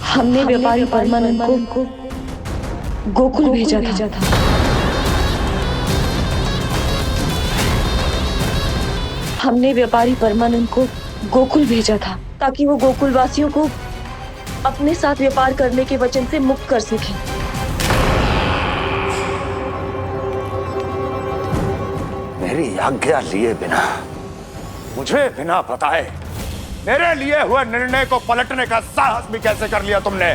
हमने व्यापारी परमानंद को गोकुल भेजा था। हमने व्यापारी परमानंद को गोकुल भेजा था ताकि वो गोकुल वासियों को अपने साथ व्यापार करने के वचन से मुक्त कर सके। मेरी आज्ञा लिए बिना, मुझे बिना बताए मेरे लिए हुए निर्णय को पलटने का साहस भी कैसे कर लिया तुमने?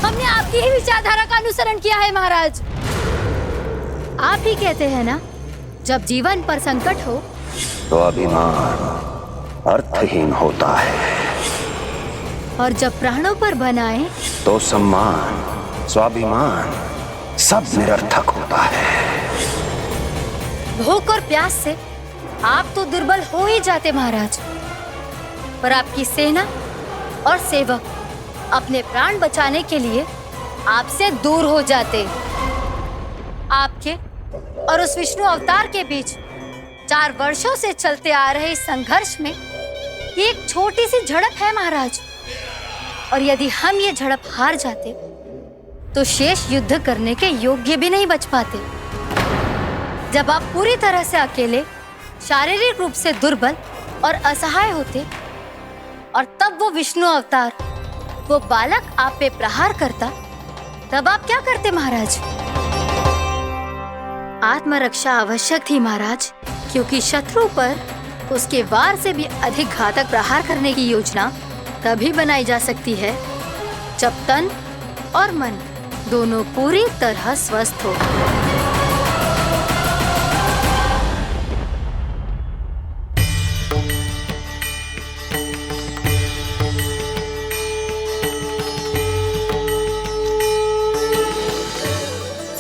हमने आपकी ही विचारधारा का अनुसरण किया है महाराज। आप ही कहते हैं ना, जब जीवन पर संकट हो तो अभिमान अर्थहीन होता है, और जब प्राणों पर बनाए तो सम्मान स्वाभिमान सब निरर्थक होता है। भूख और प्यास से आप तो दुर्बल हो ही जाते महाराज, पर आपकी सेना और सेवक अपने प्राण बचाने के लिए आपसे दूर हो जाते। आपके और उस विष्णु अवतार के बीच 4 वर्षों से चलते आ रहे इस संघर्ष में एक छोटी सी झड़प है महाराज, और यदि हम ये झड़प हार जाते तो शेष युद्ध करने के योग्य भी नहीं बच पाते। जब आप पूरी तरह से अकेले, शारीरिक रूप से दुर्बल और असहाय होते, और तब वो विष्णु अवतार, वो बालक आप पे प्रहार करता, तब आप क्या करते महाराज? आत्मरक्षा आवश्यक थी महाराज, क्योंकि शत्रु पर उसके वार से भी अधिक घातक प्रहार करने की योजना तभी बनाई जा सकती है जब तन और मन दोनों पूरी तरह स्वस्थ हो।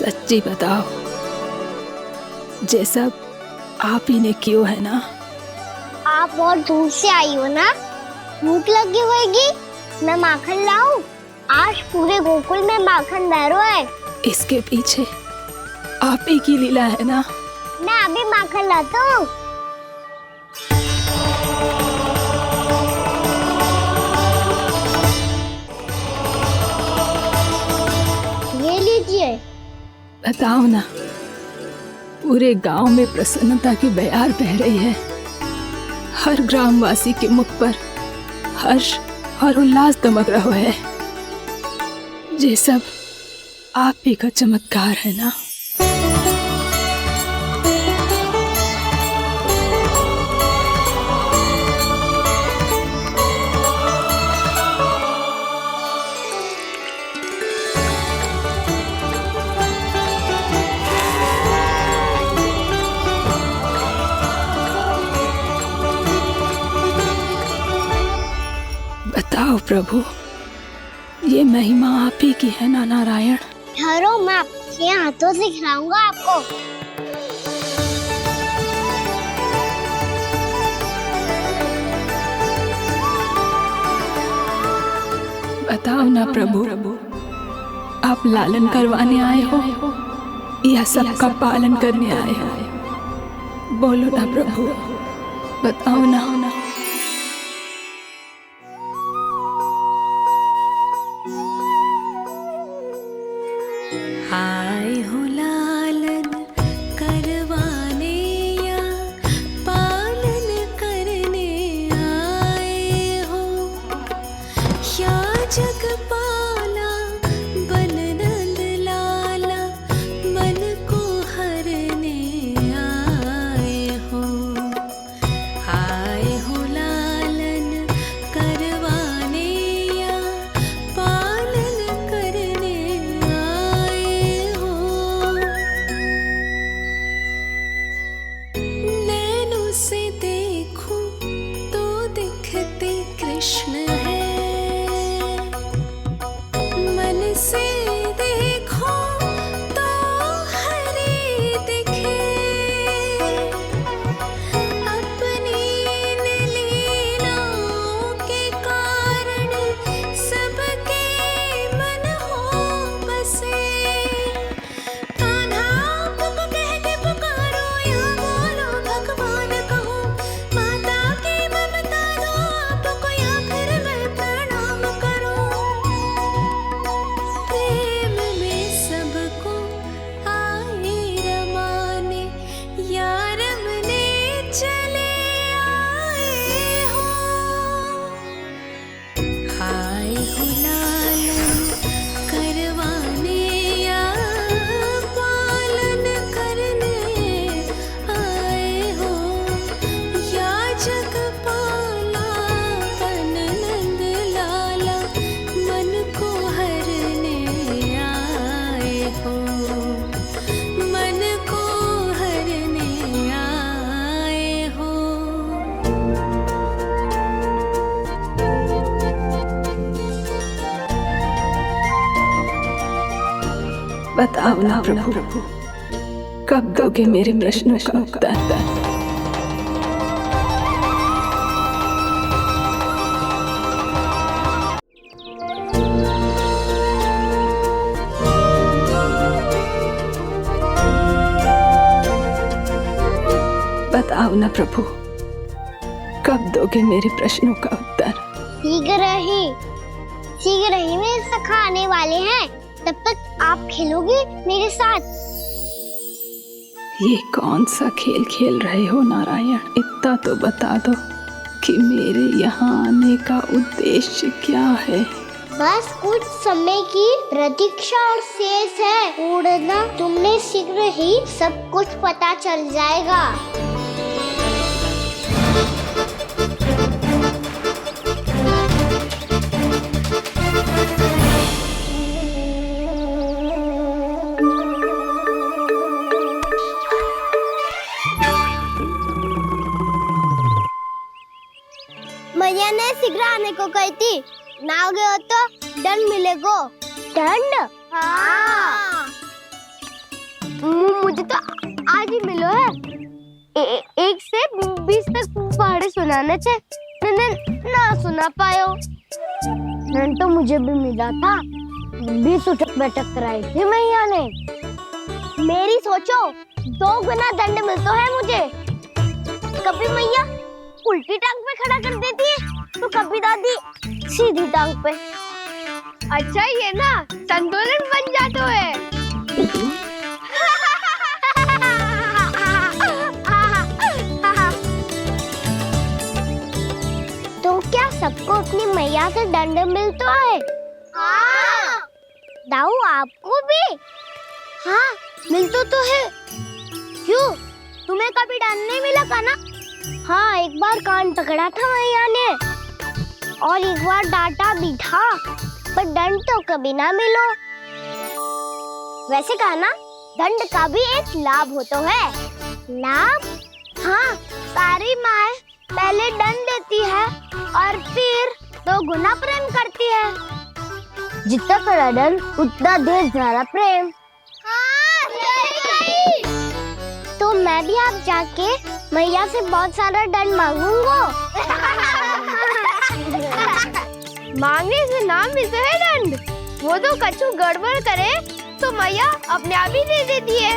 सच्ची बताओ, जैसा आप ही ने किया है ना? आप बहुत दूर से आई हो ना, भूख लगी होगी। मैं माखन लाऊं? आज पूरे गोकुल में माखन बह रहा है। इसके पीछे आप ही की लीला है ना? मैं अभी माखन लाता हूँ। ये लीजिए। बताओ ना, पूरे गांव में प्रसन्नता की बयार बह रही है। हर ग्रामवासी के मुख पर हर्ष और उल्लास दमक रहा है। ये सब आप ही का चमत्कार है ना। बताओ प्रभु, ये महिमा आप ही की है ना नारायण? ठहरो, मैं आपके हाथों से खिलाऊंगा आपको। बताओ ना प्रभु, आप लालन करवाने आए हो या सबका पालन करने आए हो? बोलो ना प्रभु, बताओ ना। आए हो लालन करवाने या पालन करने आए हो, या जगपाला बन नंद लाला मन को हरने आए हो। आए हो लालन करवाने या पालन करने आए हो। नैनों से देखूं तो दिखते कृष्ण है, मन से देखो तो हरे दिखे। अपनी लीलाओं के कारण सबके मन हो बसे। कान्हा आपको कह के पुकारो या बोलो भगवान कहो, माता की ममता दो आपको या फिर मैं प्रणाम करूं। प्रेम में सबको आए रमाने, या रमने चले आए हो। आए हो लालन करवाने या पालन करने आए हो, या जगपाला बन नंद लाला मन को हरने आए हो। मन को हरने आए हो। बताओ ना प्रभु, कब दोगे मेरे प्रश्नों का उत्तर? बताओ ना प्रभु, कब दोगे मेरे प्रश्नों का उत्तर? शीघ्र ही मेरे सखा आने वाले हैं, तब तक आप खेलोगे मेरे साथ। ये कौन सा खेल खेल रहे हो नारायण? इतना तो बता दो कि मेरे यहाँ आने का उद्देश्य क्या है? बस कुछ समय की प्रतीक्षा और शेष है। उड़ना तुमने शीघ्र ही सब कुछ पता चल जाएगा। मैया ने शीघ्र आने को कही थी, ना हो गए हो तो दंड मिलेगा। दंड? हाँ। मुझे तो आज ही मिलो है। 1 से 20 तक पहाड़े सुनाने थे, ना सुना पायो। दंड तो मुझे भी मिला था, 20 उठक बैठक कराई थी मैया ने। मेरी सोचो 2 गुना दंड मिलता है मुझे। कभी मैया उल्टी टांग पे खड़ा कर देती है, तो कभी दादी सीधी टांग पे। अच्छा ये ना संतुलन बन जाता है। सबको अपनी मैया से दंड मिलता है। हाँ। दाऊ आपको भी? हाँ मिलता तो है। क्यों, तुम्हें कभी दंड नहीं मिला का ना? हाँ, एक बार कान पकड़ा था मैया ने और एक बार डांटा भी था, पर दंड तो कभी ना मिलो। वैसे कहा ना, दंड का भी एक लाभ होता है। लाभ? हाँ, सारी माँ पहले दंड देती है और फिर 2 गुना प्रेम करती है। जितना बड़ा दंड उतना ढेर सारा प्रेम। हाँ, सही कही। तो मैं भी आप जाके मैया से बहुत सारा दंड मांगूंगा। मांगने से नाम मिलता है दंड। वो तो कछु गड़बड़ करे तो मैया अपने आप ही दे देती है।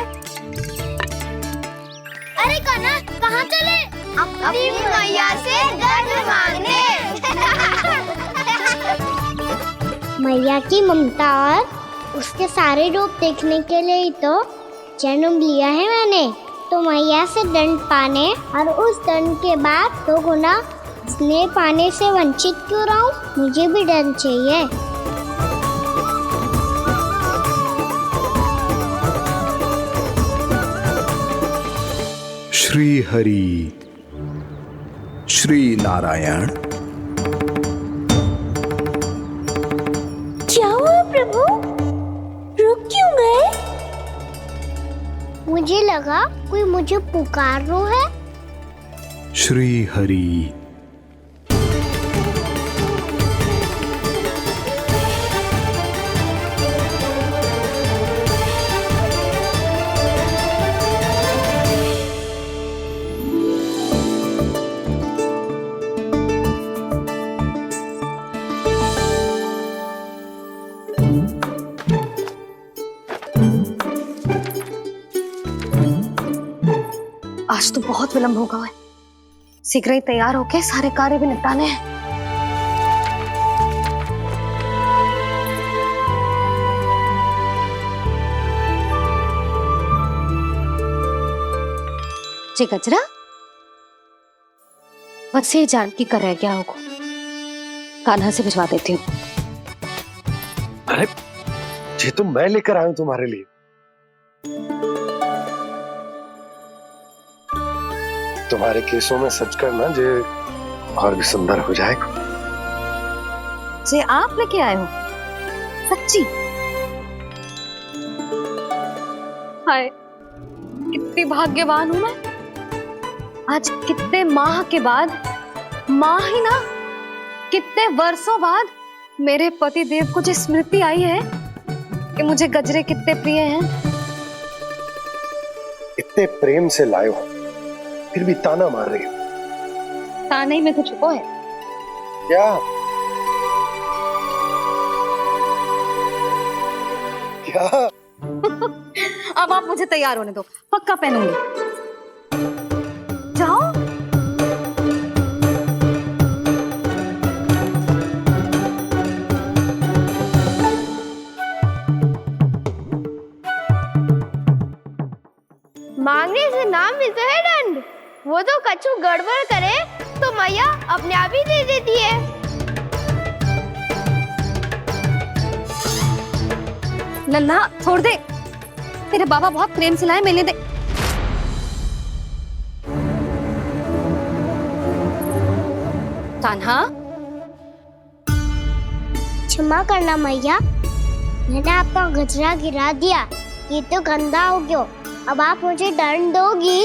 अरे कना, कहाँ चले? अपनी मैया से दंड मांगने। मैया की ममता और उसके सारे रूप देखने के लिए ही तो जन्म लिया है मैंने। तो मैया से दंड पाने और उस दंड के बाद 2 गुना स्नेह पाने से वंचित क्यों रहूं? मुझे भी दंड चाहिए। श्री हरि, श्री नारायण। क्या हुआ प्रभु? रुक क्यों गए? मुझे लगा कोई मुझे पुकार रहा है। श्री हरि। आज तो बहुत विलंब होगा है। शीघ्र ही तैयार होके सारे कार्य भी निपटाने हैं। जी गजरा, बस ये जान की कर रह गया होगा, कान्हा से भिजवा देती हूँ। अरे ये तो मैं लेकर आया हूं तुम्हारे लिए। तुम्हारे केसों में सच करना जे और भी सुंदर हो जाएगा। जे आप लेके आए हो? सच्ची? हाय, कितनी भाग्यवान हूं मैं। आज कितने माह के बाद, माह ही ना, कितने वर्षों बाद मेरे पति देव को जो स्मृति आई है कि मुझे गजरे कितने प्रिय हैं। इतने प्रेम से लाए हो, फिर भी ताना मार रही हो। ताने में कुछ छुपो है क्या? क्या? अब आप मुझे तैयार होने दो, पक्का पहनूंगी। जाओ। मांगने से नाम मिलता है दंड। वो तो कछु गड़बड़ करे तो मैया अपने आप ही दे देती है। लल्ला छोड़ दे, तेरे बाबा बहुत प्रेम से लाए, मैंने दे। कान्हा, क्षमा करना मैया, मैंने आपका गजरा गिरा दिया। ये तो गंदा हो गया। अब आप मुझे दंड दोगी?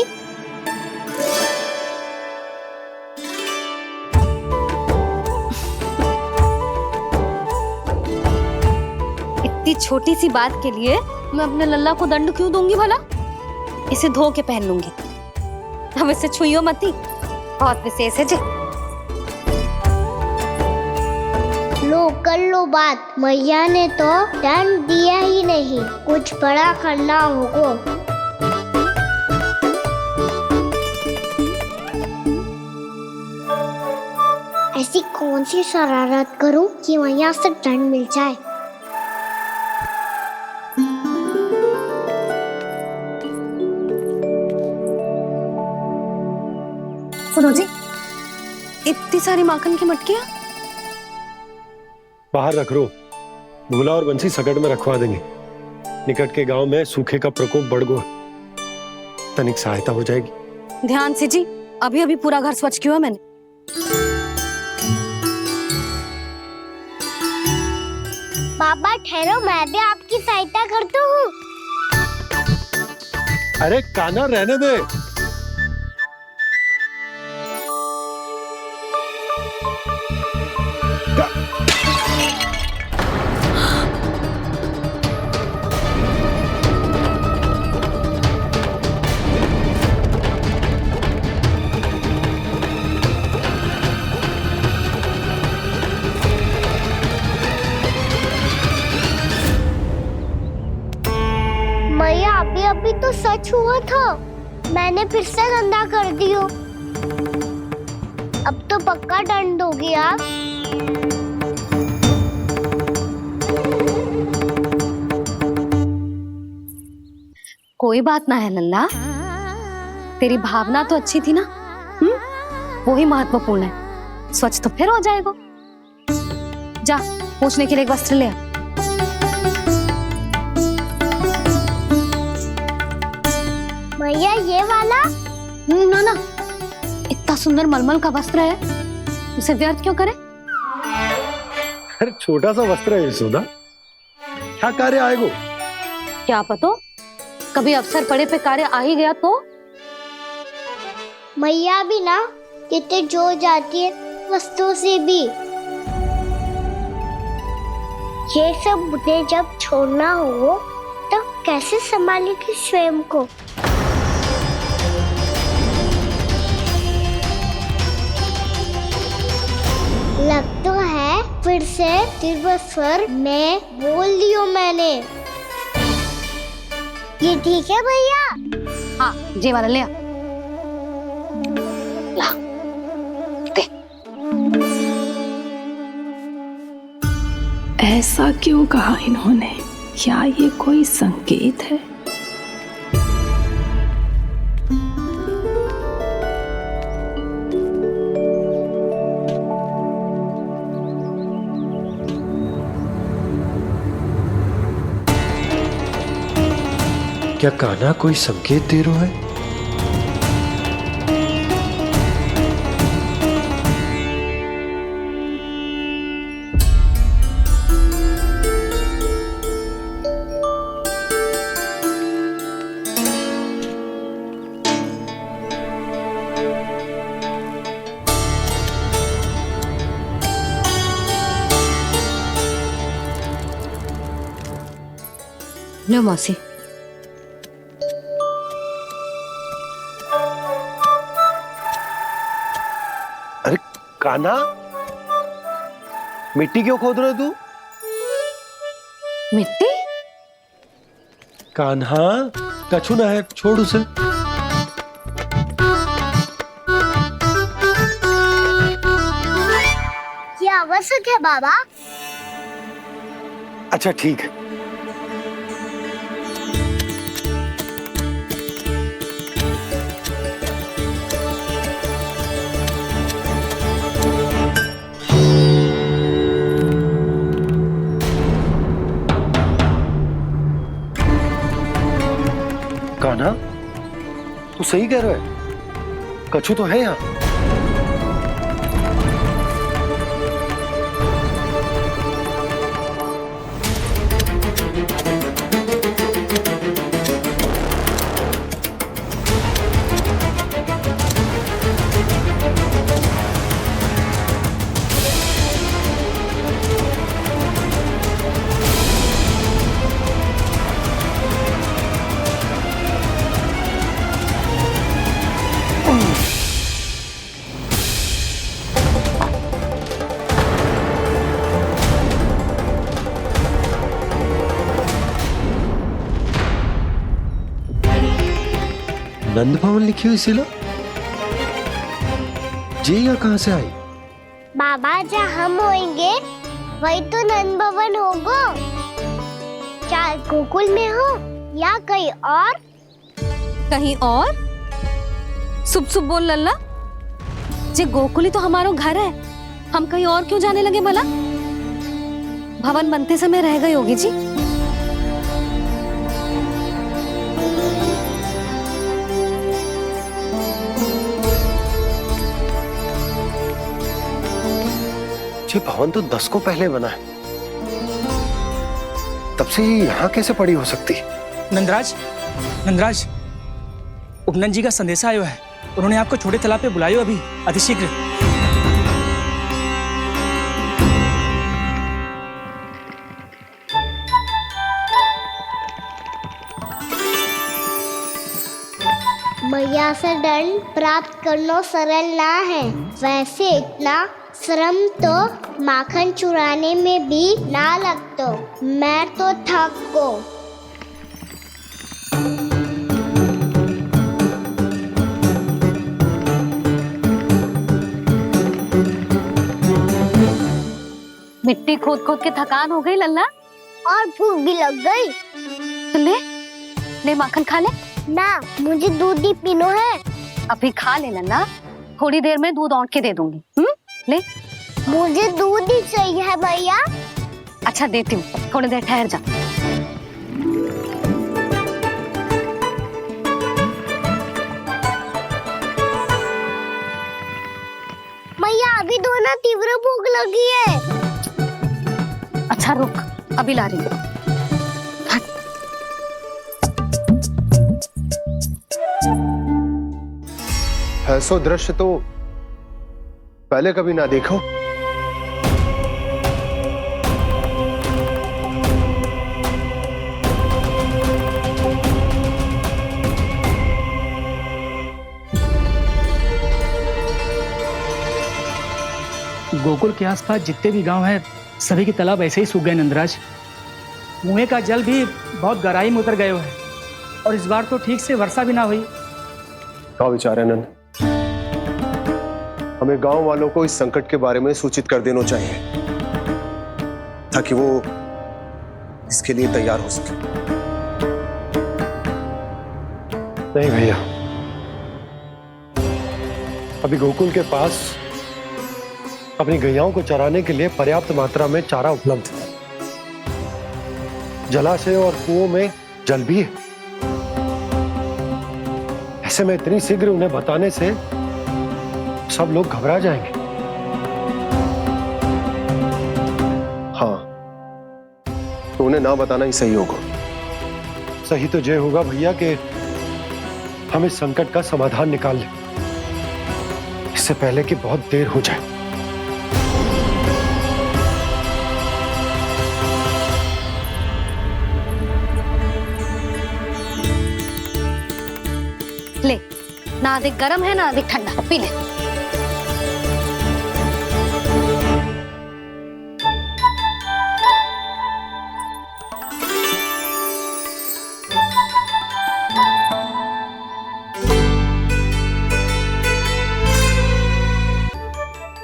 इतनी छोटी सी बात के लिए मैं अपने लल्ला को दंड क्यों दूंगी भला? इसे धो के पहन लूंगी। अब इसे छुइयो मती, बहुत विशेष है जी। लो कर लो बात, मैया ने तो दंड दिया ही नहीं, कुछ बड़ा करना होगा। ऐसी कौन सी शरारत करूं कि मैया से दंड मिल जाए? सुनो जी, इतनी सारी माखन की मटकियां बाहर रख रो, भूला और बंसी सकट में रखवा देंगे। निकट के गांव में सूखे का प्रकोप बढ़ गो, तनिक सहायता हो जाएगी। ध्यान से जी, अभी अभी पूरा घर स्वच्छ किया है मैंने। पापा ठहरो, मैं भी आपकी सहायता करता हूँ। अरे कान्हा रहने दे। मैया अभी तो सच हुआ था, मैंने फिर से गंदा कर दियो। अब तो पक्का दंड दोगी आप। कोई बात ना है लल्ला, तेरी भावना तो अच्छी थी ना, वो ही महत्वपूर्ण है। स्वच्छ तो फिर हो जाएगा। जा पोंछने के लिए एक वस्त्र ले आ। भैया ये वाला? ना ना, इतना सुंदर मलमल का वस्त्र है, उसे व्यर्थ क्यों करे? अरे छोटा सा वस्त्र है यशोदा, क्या कार्य आएगो? क्या पता, कभी अवसर पड़े पे कार्य आ ही गया तो। मैया भी ना कितने जो जाती है वस्तुओं से भी। ये सब मुझे जब छोड़ना हो तो कैसे संभालेगी स्वयं को? लग तो है फिर से तीव्र स्वर में बोल दियो मैंने। ये ठीक है भैया? हाँ, ये वाला ले आ। ला, दे। ऐसा क्यों कहा इन्होंने? क्या ये कोई संकेत है? क्या कान्हा कोई संकेत दे रहा है? लो मौसी। अरे कान्हा, मिट्टी क्यों खोद रहे तू? मिट्टी? कान्हा, कछु ना है, छोड़ उसे। ये आवश्यक है बाबा। अच्छा ठीक है। कान्हा, तू सही कह रहा है, कछु तो है यहाँ। नंद भवन लिखी हुई सिला, जी यहाँ कहाँ से आई? बाबा जहाँ हम होंगे वही तो नंद भवन होगा। चाहे गोकुल में हो या कहीं और। कहीं और? सुब सुब बोल लल्ला, जे गोकुली तो हमारो घर है, हम कहीं और क्यों जाने लगे भला? भवन बनते समय रह गई होगी जी। ये भवन तो 10 को पहले बना है, तब से ये यहाँ कैसे पड़ी हो सकती? नंदराज, नंदराज, उपनंद जी का संदेशा आयो है। उन्होंने आपको छोटे तालाब पे बुलायो अभी, अतिशीघ्र। मैया से दंड प्राप्त करना सरल ना है, वैसे इतना श्रम तो माखन चुराने में भी ना लगतो। मैं तो थक गो। मिट्टी खोद खोद के थकान हो गई लल्ला, और भूख भी लग गई। तो ले ले माखन खा ले। ना, मुझे दूध ही पीनो है। अभी खा ले लल्ला, थोड़ी देर में दूध औंट के दे दूंगी। ले। मुझे दूध ही चाहिए है भैया। अच्छा देती हूँ, थोड़ी देर ठहर जा। मैया अभी तो ना तीव्र भूख लगी है। अच्छा रुक, अभी ला रही हूँ। ऐसा दृश्य तो पहले कभी ना देखो। गोकुल के आसपास जितने भी गांव हैं, सभी के तालाब ऐसे ही सूख गए नंदराज। कुएं का जल भी बहुत गहराई में उतर गए है, और इस बार तो ठीक से वर्षा भी ना हुई। क्या विचार है नंद? हमें गांव वालों को इस संकट के बारे में सूचित कर देना चाहिए, ताकि वो इसके लिए तैयार हो सके। नहीं भैया, अभी गोकुल के पास अपनी गैयाओं को चराने के लिए पर्याप्त मात्रा में चारा उपलब्ध है। जलाशय और कुओं में जल भी है। ऐसे में इतनी शीघ्र उन्हें बताने से सब लोग घबरा जाएंगे। हाँ, तो उन्हें ना बताना ही सही होगा। सही तो ये होगा भैया कि हम इस संकट का समाधान निकाल लें, इससे पहले कि बहुत देर हो जाए। ले, ना अधिक गर्म है ना अधिक ठंडा, पी ले।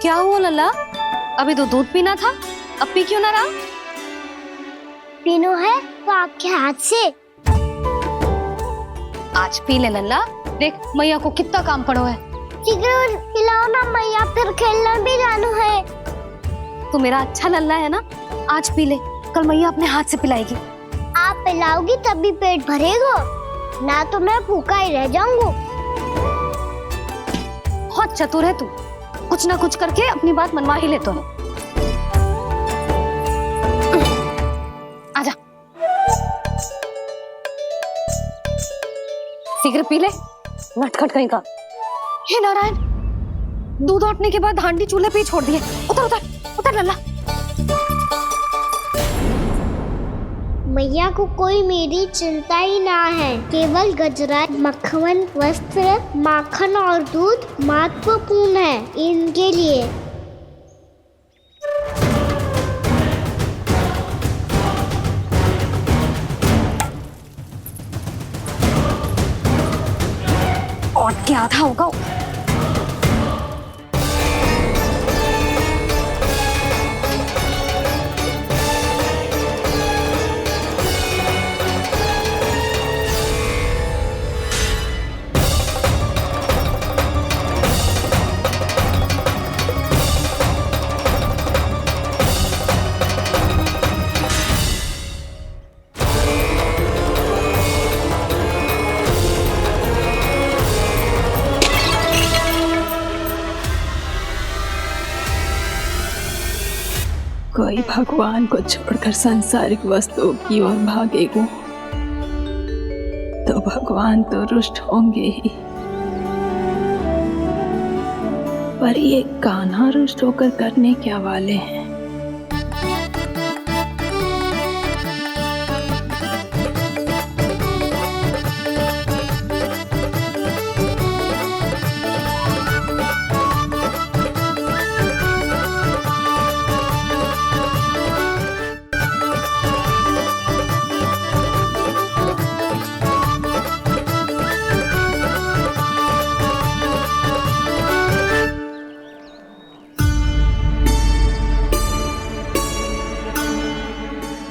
क्या हुआ लल्ला? अभी तो दूध पीना था, अब पी क्यों ना रहा? पीनो है तो आपके हाथ से। आज पी ले लल्ला, देख मैया को कितना काम पड़ो है। शीघ्र पिलाओ ना मैया, फिर खेलना भी जानो है। तू मेरा अच्छा लल्ला है ना, आज पी ले, कल मैया अपने हाथ से पिलाएगी। आप पिलाओगी तभी पेट भरेगा, ना तो मैं भूखा ही रह जाऊंगा। बहुत चतुर है तू, कुछ ना कुछ करके अपनी बात मनवा ही लेता है। आजा, शीघ्र पी ले, नटखट कहीं का। हे नारायण, दूध औटने के बाद हांडी चूल्हे पे ही छोड़ दिए। उतर उतर उतर लल्ला। मैया को कोई मेरी चिंता ही ना है, केवल गजरा, मक्खन, वस्त्र, माखन और दूध महत्वपूर्ण है इनके लिए। और क्या था होगा? कोई भगवान को छोड़कर सांसारिक वस्तुओं की ओर भागेगा तो भगवान तो रुष्ट होंगे ही, पर ये कान्हा रुष्ट होकर करने क्या वाले हैं?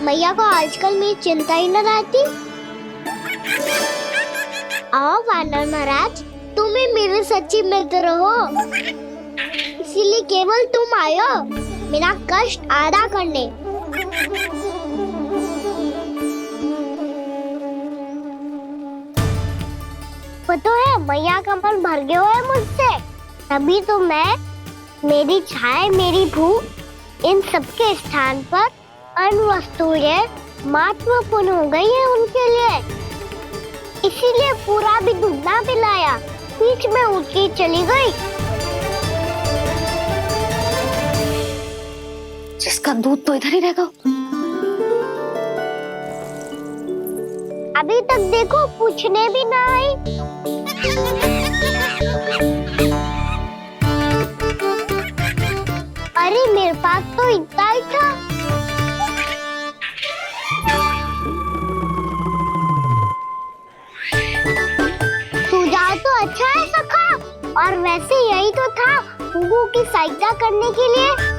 मैया को आजकल मेरी चिंता ही न रहती। आओ वानर महाराज, तुम ही मेरे सच्ची मित्र हो, इसीलिए केवल तुम आयो मेरा कष्ट आधा करने। पता है मैया का मन भर गया है मुझसे, तभी तो मैं, मेरी छाया, मेरी भूख, इन सबके स्थान पर अन्य वस्तुएं महत्वपूर्ण हो गई है उनके लिए। इसीलिए पूरा भी दूध ना पिलाया, बीच में उठ के चली गई। जिसका दूध तो इधर ही रहेगा। अभी तक देखो पूछने भी ना आई। अरे मेरे पास तो इतना ही था। सुझाव तो अच्छा है सखा, और वैसे यही तो था गुगु की सहायता करने के लिए।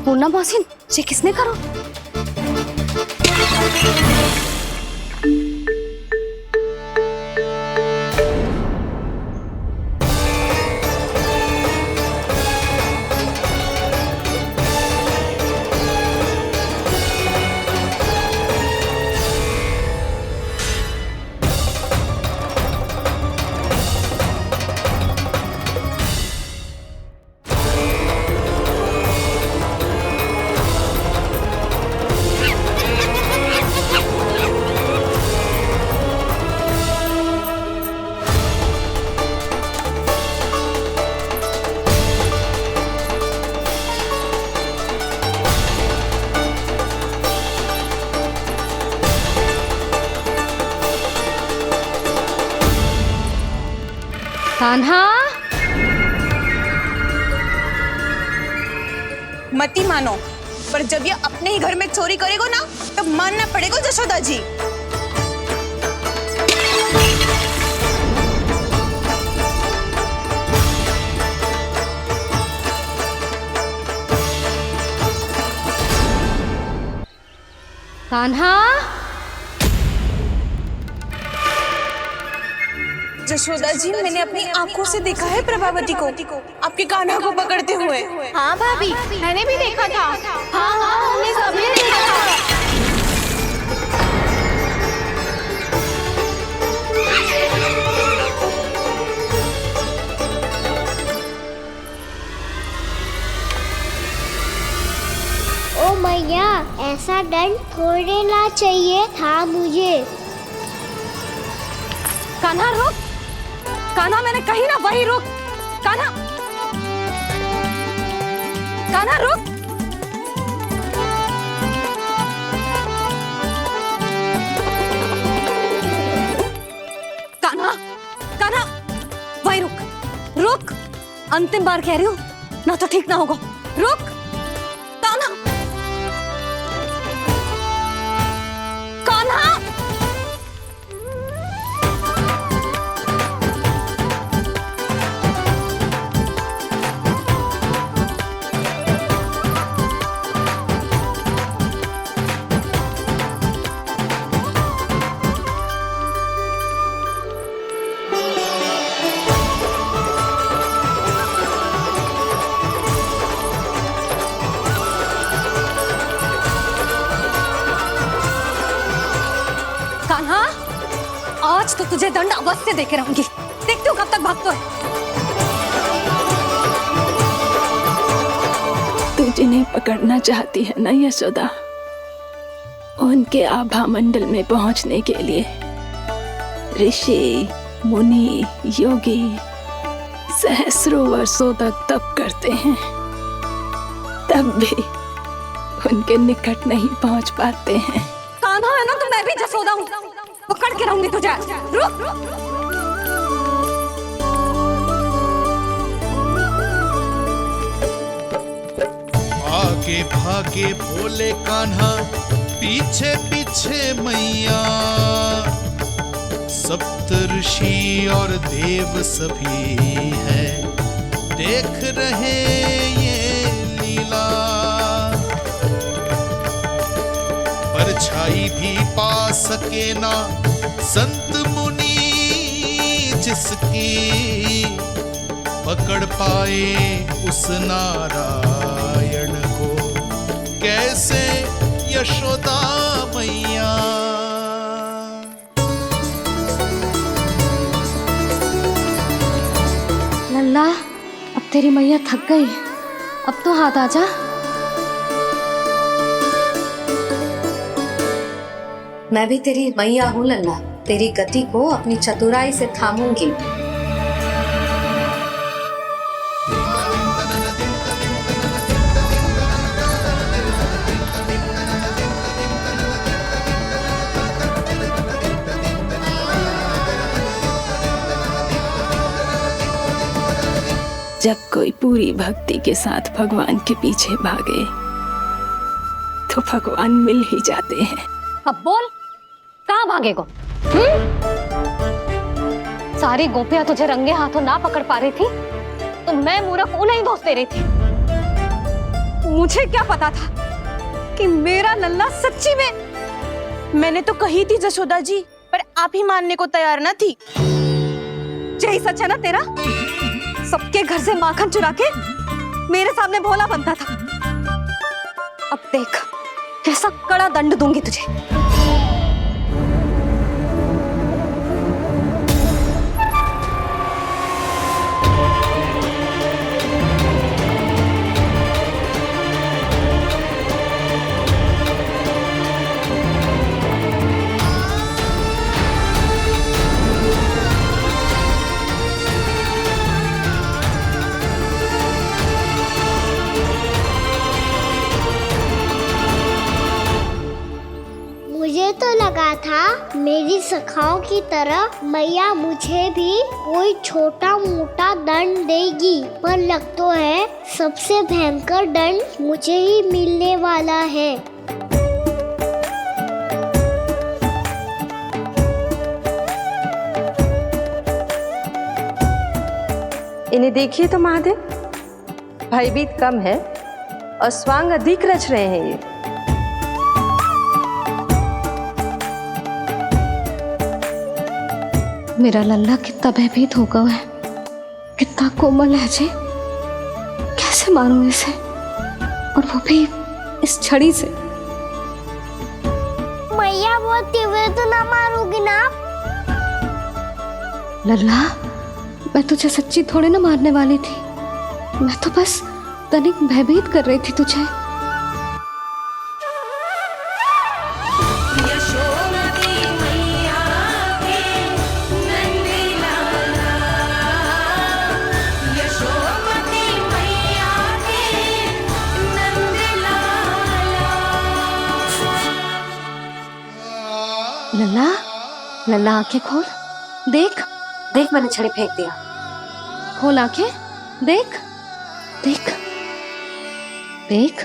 पूर्णा मौसी, ये किसने करो? कान्हा, मती मानो, पर जब ये अपने ही घर में चोरी करेगा ना, तब मानना पड़ेगा जशोदा जी। कान्हा, जशोदा जी, मैंने अपनी आंखों से देखा है प्रभावती को आपके कान्हा को पकड़ते हुए। हाँ भाभी, मैंने भी देखा था। हाँ हाँ, हमने सभी देखा था। ओ मैया, ऐसा दंड थोड़े ना चाहिए था मुझे। कान्हा रुक, कान्हा, मैंने कही ना वही रुक। कान्हा, कान्हा रुक। कान्हा, कान्हा, वही रुक, रुक। अंतिम बार कह रही हूँ, ना तो ठीक ना होगा। रुक कान्हा, कान्हा, आज तो तुझे दंड अवश्य देके रहूंगी। देखती हूँ कब तक भागते है। तू जिन्हें पकड़ना चाहती है ना यशोदा, उनके आभा मंडल में पहुंचने के लिए ऋषि, मुनि, योगी सहस्रों वर्षों तक तप करते हैं, तब भी उनके निकट नहीं पहुंच पाते हैं। कान्हा है ना, तो मैं भी जसोदा हूँ, पकड़ के रहूंगी तुझे। रुक। आगे भागे भोले कान्हा, पीछे पीछे मैया, सप्त ऋषि और देव सभी है देख रहे ये लीला। परछाई भी पा सके ना संत मुनि जिसकी, पकड़ पाए उस नारायण को कैसे यशोदा मैया। लल्ला, अब तेरी मैया थक गई, अब तो हाथ आजा। मैं भी तेरी मैया हूँ लल्ला, तेरी गति को अपनी चतुराई से थामूंगी। जब कोई पूरी भक्ति के साथ भगवान के पीछे भागे तो भगवान मिल ही जाते हैं। अब बोल, कहाँ भागेगो? सारी गोपियां तुझे रंगे हाथों ना पकड़ पा रही थी तो मैं मूर्ख उन्हें ही दोष दे रही थी। मुझे क्या पता था कि मेरा लल्ला सच्ची में। मैंने तो कही थी जसोदा जी, पर आप ही मानने को तैयार न थी। यही सच है ना तेरा? सबके घर से माखन चुरा के मेरे सामने भोला बनता था। अब देख कैसा कड़ा दंड दूंगी तुझे। मुझे तो लगा था मेरी सखाओं की तरह मैया मुझे भी कोई छोटा मोटा दंड देगी, पर लग तो है सबसे भयंकर दंड मुझे ही मिलने वाला है। इन्हें देखिए तो महादेव, भयभीत कम है और स्वांग अधिक रच रहे हैं ये। मेरा लल्ला कितना भयभीत होगा है, कितना कोमल है जी। कैसे मारूं इसे, और वो भी इस छड़ी से। मैया बहुत तीव्र तो ना मारोगी ना? लल्ला, मैं तुझे सच्ची थोड़े ना मारने वाली थी, मैं तो बस तनिक भयभीत कर रही थी तुझे। लल्ला, लल्ला आंखें खोल, देख देख मैंने छड़ी फेंक दिया। खोल आंखें, देख देख देख।